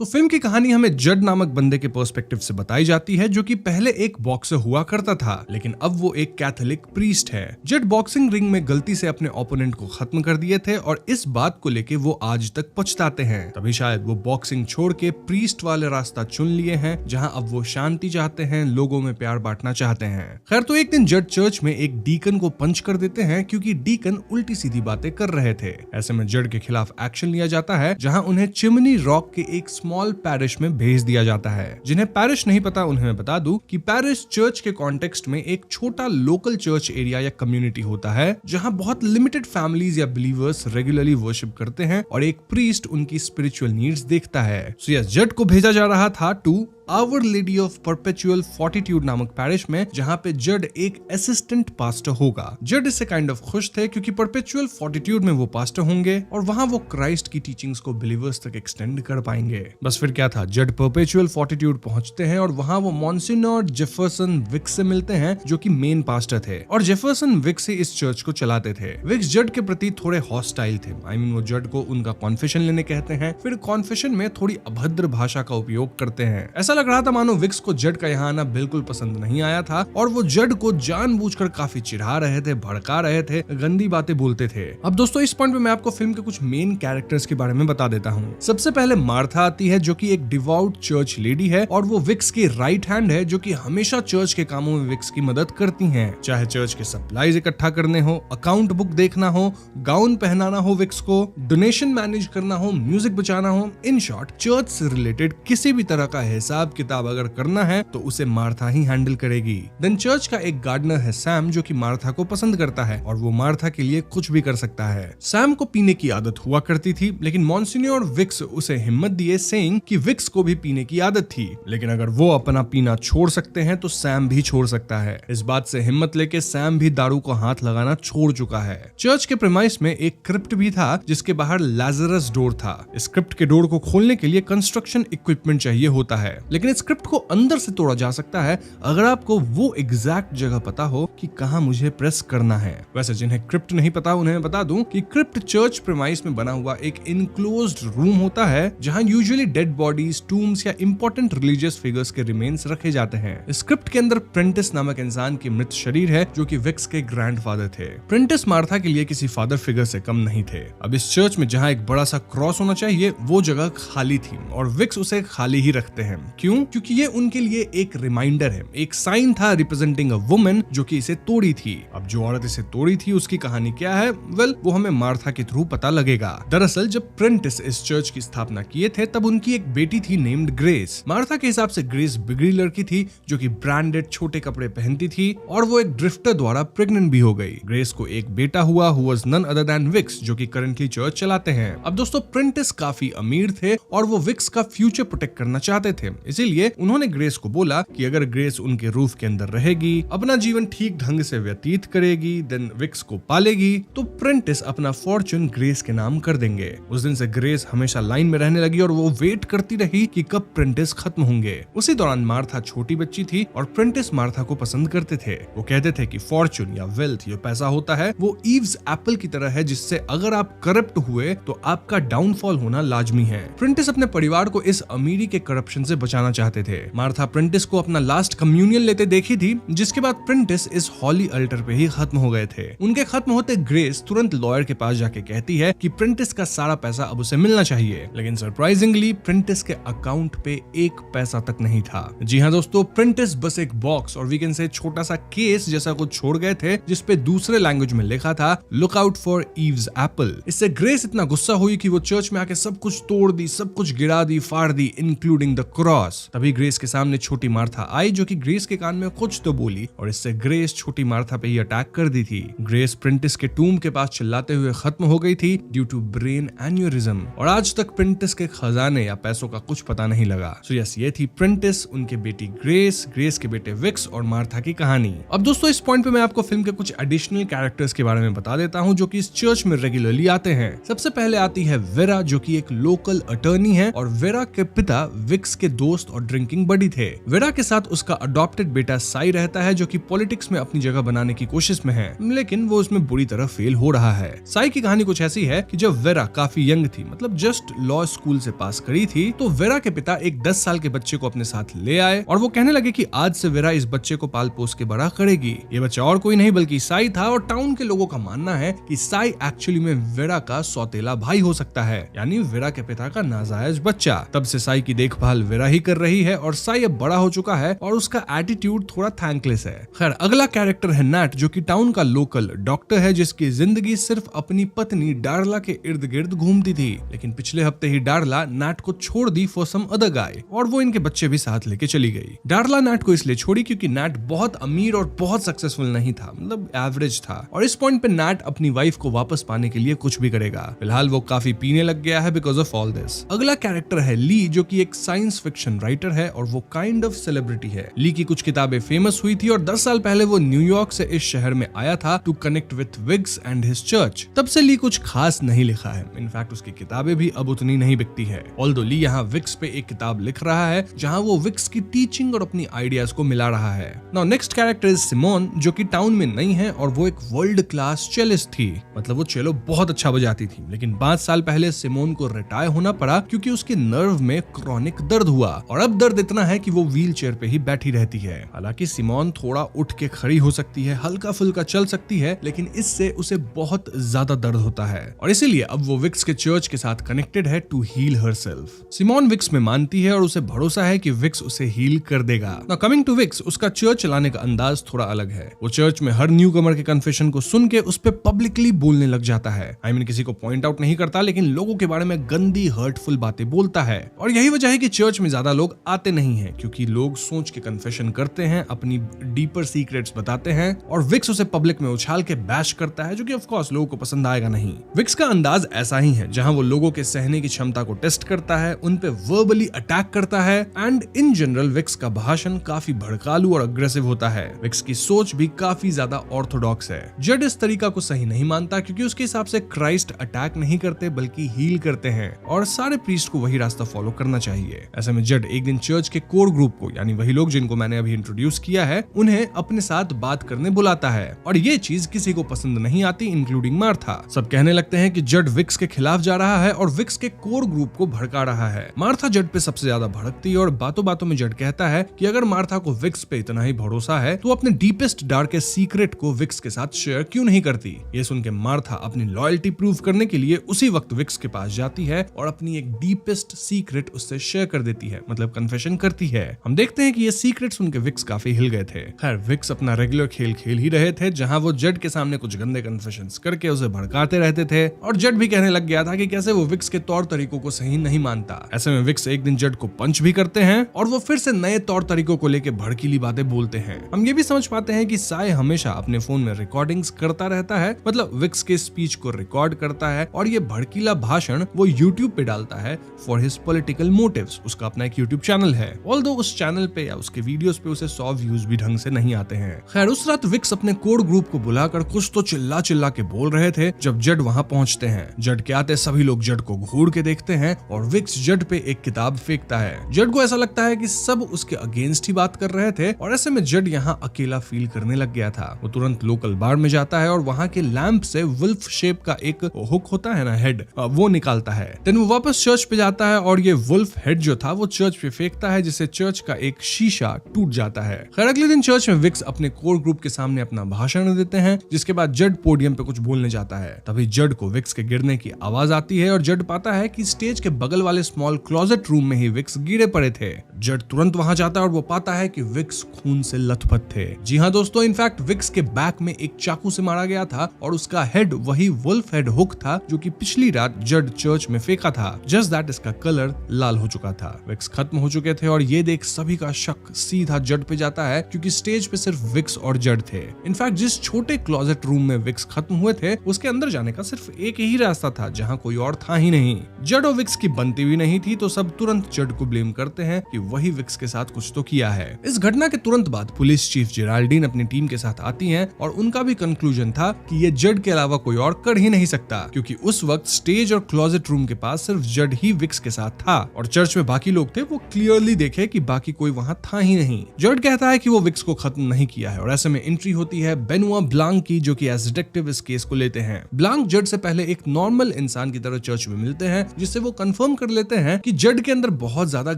तो फिल्म की कहानी हमें जड नामक बंदे के पर्सपेक्टिव से बताई जाती है, जो कि पहले एक बॉक्सर हुआ करता था, लेकिन अब वो एक कैथोलिक प्रीस्ट है। जड बॉक्सिंग रिंग में गलती से अपने ओपोनेंट को खत्म कर दिए थे और इस बात को लेके वो आज तक पछताते हैं। तभी शायद वो बॉक्सिंग छोड़ के प्रीस्ट वाले रास्ता चुन लिए हैं, जहां अब वो शांति चाहते हैं, लोगों में प्यार बांटना चाहते हैं। खैर, तो एक दिन जड चर्च में एक डीकन को पंच कर देते हैं, क्योंकि डीकन उल्टी सीधी बातें कर रहे थे। ऐसे में जड के खिलाफ एक्शन लिया जाता है, जहां उन्हें चिमनी रॉक के एक स्मॉल पैरिश में भेज दिया जाता है। जिन्हें पैरिश नहीं पता उन्हें मैं बता दूं कि पैरिश चर्च के कॉन्टेक्स्ट में एक छोटा लोकल चर्च एरिया या कम्युनिटी होता है, जहां बहुत लिमिटेड फैमिलीज या बिलीवर्स रेगुलरली वर्शिप करते हैं और एक प्रीस्ट उनकी स्पिरिचुअल नीड्स देखता है। सो यस, जड को भेजा जा रहा था to Our Lady of Perpetual Fortitude नामक पैरिश में, जहां पे जड एक असिस्टेंट पास्टर होगा। जड इससे काइंड ऑफ खुश थे, क्योंकि परपेचुअल फोर्टिट्यूड में वो पास्टर होंगे और वहां वो क्राइस्ट की टीचिंग्स को बिलीवर्स तक एक्सटेंड कर पाएंगे। बस फिर क्या था, जड परपेचुअल फोर्टिट्यूड पहुंचते हैं और वहां वो मॉन्सिनोर जेफरसन विक्स से मिलते हैं, जो कि मेन पास्टर थे, और जेफरसन विक्स ही इस चर्च को चलाते थे। विक्स जड के प्रति थोड़े हॉस्टाइल थे। वो जड को उनका कॉन्फेशन लेने कहते हैं, फिर कॉन्फेशन में थोड़ी अभद्र भाषा का उपयोग करते हैं। ऐसा लग रहा था मानो विक्स को जड का यहाँ आना बिल्कुल पसंद नहीं आया था और वो जड को जानबूझकर काफी चिढ़ा रहे थे, भड़का रहे थे, गंदी बातें बोलते थे। अब दोस्तों, इस पॉइंट पे मैं आपको फिल्म के कुछ मेन कैरेक्टर्स के बारे में बता देता हूँ। सबसे पहले मार्था आती है, जो कि एक डिवोट चर्च लेडी है और वो विक्स की राइट हैंड है, जो कि हमेशा चर्च के कामों में विक्स की मदद करती हैं। चाहे चर्च के सप्लाईज इकट्ठा करने हो, अकाउंट बुक देखना हो, गाउन पहनाना हो विक्स को, डोनेशन मैनेज करना हो, म्यूजिक बचाना हो, इन शॉर्ट चर्च से रिलेटेड किसी भी तरह का हिसाब किताब अगर करना है तो उसे मार्था ही हैंडल करेगी। देन चर्च का एक गार्डनर है सैम, जो कि मार्था को पसंद करता है और वो मार्था के लिए कुछ भी कर सकता है। सैम को पीने की आदत हुआ करती थी, लेकिन मॉन्सिन्योर विक्स उसे हिम्मत दिए, सेइंग कि विक्स को भी पीने की आदत थी, लेकिन अगर वो अपना पीना छोड़ सकते हैं तो सैम भी छोड़ सकता है। इस बात से हिम्मत लेके सैम भी दारू को हाथ लगाना छोड़ चुका है। चर्च के प्रेमाइस में एक क्रिप्ट भी था, जिसके बाहर लाजरस डोर था। इस क्रिप्ट के डोर को खोलने के लिए कंस्ट्रक्शन इक्विपमेंट चाहिए होता है, लेकिन इस क्रिप्ट को अंदर से तोड़ा जा सकता है अगर आपको वो एग्जैक्ट जगह पता हो कि कहां मुझे प्रेस करना है। वैसे जिन्हें क्रिप्ट नहीं पता उन्हें बता दूं कि क्रिप्ट चर्च प्रेमाइस में बना हुआ एक इनक्लोज्ड रूम होता है, जहां यूजुअली डेड बॉडीज, टूम्स या इंपॉर्टेंट रिलीजियस फिगर्स के रिमेन्स रखे जाते हैं। इस क्रिप्ट के अंदर प्रेंटिस नामक इंसान की मृत शरीर है, जो कि विक्स के ग्रैंडफादर थे। प्रेंटिस मार्था के लिए किसी फादर फिगर से कम नहीं थे। अब इस चर्च में जहां एक बड़ा सा क्रॉस होना चाहिए, वो जगह खाली थी और विक्स उसे खाली ही रखते हैं। क्यों? क्योंकि ये उनके लिए एक रिमाइंडर है, एक साइन था रिप्रेजेंटिंग अ वुमन जो कि इसे तोड़ी थी। अब जो औरत इसे तोड़ी थी उसकी कहानी क्या है, वेल वो हमें मार्था के थ्रू पता लगेगा। दरअसल जब प्रेंटिस इस चर्च की स्थापना किए थे, तब उनकी एक बेटी थी नेम्ड ग्रेस। मार्था के हिसाब से ग्रेस बिगड़ी लड़की थी, जो कि ब्रांडेड छोटे कपड़े पहनती थी और वो एक ड्रिफ्टर द्वारा प्रेग्नेंट भी हो गई। ग्रेस को एक बेटा हुआ, who was none other than Wicks, जो कि करंटली चर्च चलाते हैं। अब दोस्तों, प्रेंटिस काफी अमीर थे और वो विक्स का फ्यूचर प्रोटेक्ट करना चाहते थे, इसीलिए उन्होंने ग्रेस को बोला कि अगर ग्रेस उनके रूफ के अंदर रहेगी, अपना जीवन ठीक ढंग से व्यतीत करेगी, देन विक्स को पालेगी, तो प्रेंटिस अपना फॉर्चून ग्रेस के नाम कर देंगे। उस दिन से ग्रेस हमेशा लाइन में रहने लगी और वो वेट करती रही कि कब प्रेंटिस खत्म होंगे। उसी दौरान मार्था छोटी बच्ची थी और प्रेंटिस मार्था को पसंद करते थे। वो कहते थे कि फॉर्चून या वेल्थ, ये पैसा होता है, वो ईव्स एप्पल की तरह है, जिससे अगर आप करप्ट हुए तो आपका डाउनफॉल होना लाजमी है। प्रेंटिस अपने परिवार को इस अमीरी के करप्शन से बचाना चाहते थे। मार्था प्रेंटिस को अपना लास्ट कम्युनियन लेते देखी थी, जिसके बाद प्रेंटिस इस हॉली अल्टर पे ही खत्म हो गए थे। उनके खत्म होते ग्रेस तुरंत लॉयर के पास जाके कहती है कि प्रेंटिस का सारा पैसा अब उसे मिलना चाहिए, लेकिन सरप्राइजिंगली प्रेंटिस के अकाउंट पे एक पैसा तक नहीं था। जी हाँ दोस्तों, प्रेंटिस बस एक बॉक्स और वीकेंड से छोटा सा केस जैसा कुछ छोड़ गए थे, जिसपे दूसरे लैंग्वेज में लिखा था look out for eaves Apple. इससे ग्रेस इतना गुस्सा हुई कि वो चर्च में आके सब कुछ तोड़ दी, सब कुछ गिरा दी, फाड़ दी, इंक्लूडिंग द क्रॉस। तभी ग्रेस के सामने छोटी मार्था आई, जो कि ग्रेस के कान में कुछ तो बोली और इससे ग्रेस छोटी मार्था पे ही अटैक कर दी थी। ग्रेस प्रेंटिस के टूम के पास चिल्लाते हुए खत्म हो गई थी ड्यू टू ब्रेन एन्यूरिज्म, और आज तक प्रेंटिस के खजाने या पैसों का कुछ पता नहीं लगा। सो यस, ये थी प्रेंटिस, उनके बेटी ग्रेस, ग्रेस के बेटे विक्स और मार्था की कहानी। अब दोस्तों, इस पॉइंट पे मैं आपको फिल्म के कुछ एडिशनल कैरेक्टर्स के बारे में बता देता हूँ, जो कि इस चर्च में रेगुलरली आते हैं। सबसे पहले आती है वेरा, जो कि एक लोकल अटर्नी है और वेरा के पिता विक्स के दोस्त दोस्त और ड्रिंकिंग बडी थे। वेरा के साथ उसका अडॉप्टेड बेटा साई रहता है जो कि पॉलिटिक्स में अपनी जगह बनाने की कोशिश में है, लेकिन वो उसमें बुरी तरह फेल हो रहा है। साई की कहानी कुछ ऐसी है कि जब वेरा काफी यंग थी, मतलब जस्ट लॉ स्कूल से पास करी थी, तो वेरा के पिता एक 10 साल के बच्चे को अपने साथ ले आए और वो कहने लगे कि आज से वेरा इस बच्चे को पाल पोस के बड़ा करेगी। ये बच्चा और कोई नहीं बल्कि साई था और टाउन के लोगों का मानना है कि साई एक्चुअली में वेरा का सौतेला भाई हो सकता है, यानी वेरा के पिता का नाजायज बच्चा। तब से साई की देखभाल वेरा ही कर रही है और साई अब बड़ा हो चुका है और उसका एटीट्यूड थोड़ा थैंकलेस है। खैर, अगला कैरेक्टर है नैट, जो कि टाउन का लोकल डॉक्टर है जिसकी जिंदगी सिर्फ अपनी पत्नी डार्ला के इर्द गिर्द घूमती थी। लेकिन पिछले हफ्ते ही डार्ला नैट को छोड़ दी फॉर सम अदर गाय और वो इनके बच्चे भी साथ लेके चली गई। डार्ला नैट को इसलिए छोड़ी क्योंकि नैट बहुत अमीर और बहुत सक्सेसफुल नहीं था, मतलब एवरेज था, और इस पॉइंट पे नैट अपनी वाइफ को वापस पाने के लिए कुछ भी करेगा। फिलहाल वो काफी पीने लग गया है बिकॉज ऑफ ऑल दिस। अगला कैरेक्टर है ली, जो कि एक साइंस फिक्शन राइटर है और वो काइंड ऑफ सेलिब्रिटी है। ली की कुछ किताबें फेमस हुई थी और 10 साल पहले वो न्यूयॉर्क से इस शहर में आया था to connect with Wicks and his church. तब से ली कुछ खास नहीं लिखा है, इनफैक्ट उसकी किताबें भी अब उतनी नहीं बिकती है। ऑल्दो ली यहाँ विक्स पे एक किताब लिख रहा है जहाँ वो विक्स की टीचिंग और अपनी आइडियाज को मिला रहा है। Now next character is Simone, जो कि टाउन में नहीं है और वो एक वर्ल्ड क्लास चेलिस्ट थी, मतलब वो चेलो बहुत अच्छा बजाती थी। लेकिन 5 साल पहले सिमोन को रिटायर होना पड़ा क्योंकि उसके नर्व में क्रॉनिक दर्द हुआ और अब दर्द इतना है कि वो व्हील चेयर पे ही बैठी रहती है। हालांकि सिमोन थोड़ा उठ के खड़ी हो सकती है, हल्का फुल्का चल सकती है, लेकिन इससे उसे बहुत ज्यादा दर्द होता है और इसीलिए अब वो विक्स के चर्च के साथ कनेक्टेड है to heal herself. Simone Wicks में मानती है और उसे भरोसा है कि विक्स उसे हील कर देगा। नाउ कमिंग टू विक्स, उसका चर्च चलाने का अंदाज थोड़ा अलग है। वो चर्च में हर न्यू कमर के कन्फेशन को सुन के उस पे पब्लिकली बोलने लग जाता है। आई मीन किसी को पॉइंट आउट नहीं करता, लेकिन लोगों के बारे में गंदी हर्टफुल बातें बोलता है। और यही वजह है कि चर्च में ज्यादा लोग आते नहीं हैं, क्योंकि लोग सोच के कन्फेशन करते हैं, अपनी डीपर सीक्रेट्स बताते हैं और विक्स उसे पब्लिक में उछाल के बैश करता है, जो कि ऑफ कोर्स लोगों को पसंद आएगा नहीं। विक्स का अंदाज ऐसा ही है, जहां वो लोगों के सहने की क्षमता को टेस्ट करता है, उन पे वर्बली अटैक करता है एंड इन जनरल विक्स का भाषण काफी भड़कालू और अग्रेसिव होता है। विक्स की सोच भी काफी ज्यादा ऑर्थोडॉक्स है। जड इस तरीका को सही नहीं मानता क्योंकि उसके हिसाब से क्राइस्ट अटैक नहीं करते बल्कि हील करते हैं और सारे प्रीस्ट को वही रास्ता फॉलो करना चाहिए। ऐसे में जड एक दिन चर्च के कोर ग्रुप को, यानी वही लोग जिनको मैंने अभी इंट्रोड्यूस किया है, उन्हें अपने साथ बात करने बुलाता है और ये चीज किसी को पसंद नहीं आती, इंक्लूडिंग मार्था। सब कहने लगते हैं कि जड विक्स के खिलाफ जा रहा है और विक्स के कोर ग्रुप को भड़का रहा है। मार्था जड पे सबसे ज्यादा भड़कती है और बातों बातों में जड कहता है कि अगर मार्था को विक्स पे इतना ही भरोसा है तो अपने डीपेस्ट डार्केस्ट सीक्रेट को विक्स के साथ शेयर क्यों नहीं करती। ये सुन के मार्था अपनी लॉयल्टी प्रूव करने के लिए उसी वक्त विक्स के पास जाती है और अपनी एक डीपेस्ट सीक्रेट उससे शेयर कर देती है, मतलब कन्फेशन करती है। हम देखते हैं कि ये सीक्रेट सुन के विक्स काफी हिल गए थे। खैर, विक्स अपना रेगुलर खेल खेल ही रहे थे, जहां वो जड के सामने कुछ गंदे कन्फेशंस करके उसे भड़काते रहते थे और जड भी कहने लग गया था कि कैसे वो विक्स के तौर तरीकों को सही नहीं मानता। ऐसे में विक्स एक दिन जड को पंच भी करते हैं और वो फिर से नए तौर तरीकों को लेके भड़कीली बातें बोलते हैं। हम ये भी समझ पाते हैं कि साई हमेशा अपने फोन में रिकॉर्डिंग्स करता रहता है, मतलब विक्स के स्पीच को रिकॉर्ड करता है और ये भड़कीला भाषण वो यूट्यूब पे डालता है फॉर हिज पॉलिटिकल मोटिव्स। उसका अपना एक यूट्यूब चैनल है, ऑल्दो उस चैनल पे या उसके वीडियोस पे उसे 100 व्यूज भी ढंग से नहीं आते हैं। खैर, उस रात विक्स अपने कोर ग्रुप को बुलाकर कुछ तो चिल्ला चिल्ला के बोल रहे थे जब जड वहां पहुंचते हैं। जड के आते सभी लोग जड को घूर के देखते हैं और विक्स जड पे एक किताब फेंकता है। जड को ऐसा लगता है कि सब उसके अगेंस्ट ही बात कर रहे थे और ऐसे में जड यहाँ अकेला फील करने लग गया था। वो तुरंत लोकल बार में जाता है और वहाँ के लैंप से वुल्फ शेप का एक हुक होता है ना, हेड, वो निकालता है। देन वो वापस चर्च पे जाता है और ये वुल्फ हेड जो था वो चर्च पे फेंकता है, जिससे चर्च का एक शीशा टूट जाता है। खैर, अगले दिन चर्च में विक्स अपने कोर ग्रुप के सामने अपना भाषण देते हैं, जिसके बाद जड पोडियम पे कुछ बोलने जाता है। तभी जड को विक्स के गिरने की आवाज आती है और जड पाता है कि स्टेज के बगल वाले स्मॉल क्लोजेट रूम में ही विक्स गिरे पड़े थे। जड तुरंत वहां जाता है और वो पाता है कि विक्स खून से लथपथ थे। जी हाँ दोस्तों, इनफैक्ट विक्स के बैक में एक चाकू से मारा गया था और उसका हेड वही वुल्फ हेड हुक था जो कि पिछली रात जड चर्च में फेंका था। जस्ट दैट इसका कलर लाल हो चुका था। विक्स खत्म हो चुके थे और ये देख सभी का शक सीधा जड पे जाता है, क्योंकि स्टेज पे सिर्फ विक्स और जड थे। इनफैक्ट जिस छोटे क्लोजेट रूम में विक्स खत्म हुए थे उसके अंदर जाने का सिर्फ एक ही रास्ता था, जहाँ कोई और था ही नहीं। जड और विक्स की बनती भी नहीं थी, तो सब तुरंत जड को ब्लेम करते हैं कि वही विक्स के साथ कुछ तो किया है। इस घटना के तुरंत बाद पुलिस चीफ जेराल्डीन अपनी टीम के साथ आती हैं और उनका भी कंक्लूजन था कि ये जड के अलावा कोई और कर ही नहीं सकता, क्योंकि उस वक्त स्टेज और क्लोजेट रूम के पास सिर्फ जड ही विक्स के साथ था और चर्च में बाकी लोग थे देखे वो क्लियरली देखे कि बाकी कोई वहां था ही नहीं। जड कहता है कि वो विक्स को खत्म नहीं किया है और ऐसे में एंट्री होती है बेनुआ ब्लांक की, जो कि एज डिटेक्टिव इस केस को लेते हैं। ब्लांक जड से पहले एक नॉर्मल इंसान की तरह चर्च में मिलते हैं, जिससे वो कंफर्म कर लेते हैं कि जड के अंदर बहुत ज्यादा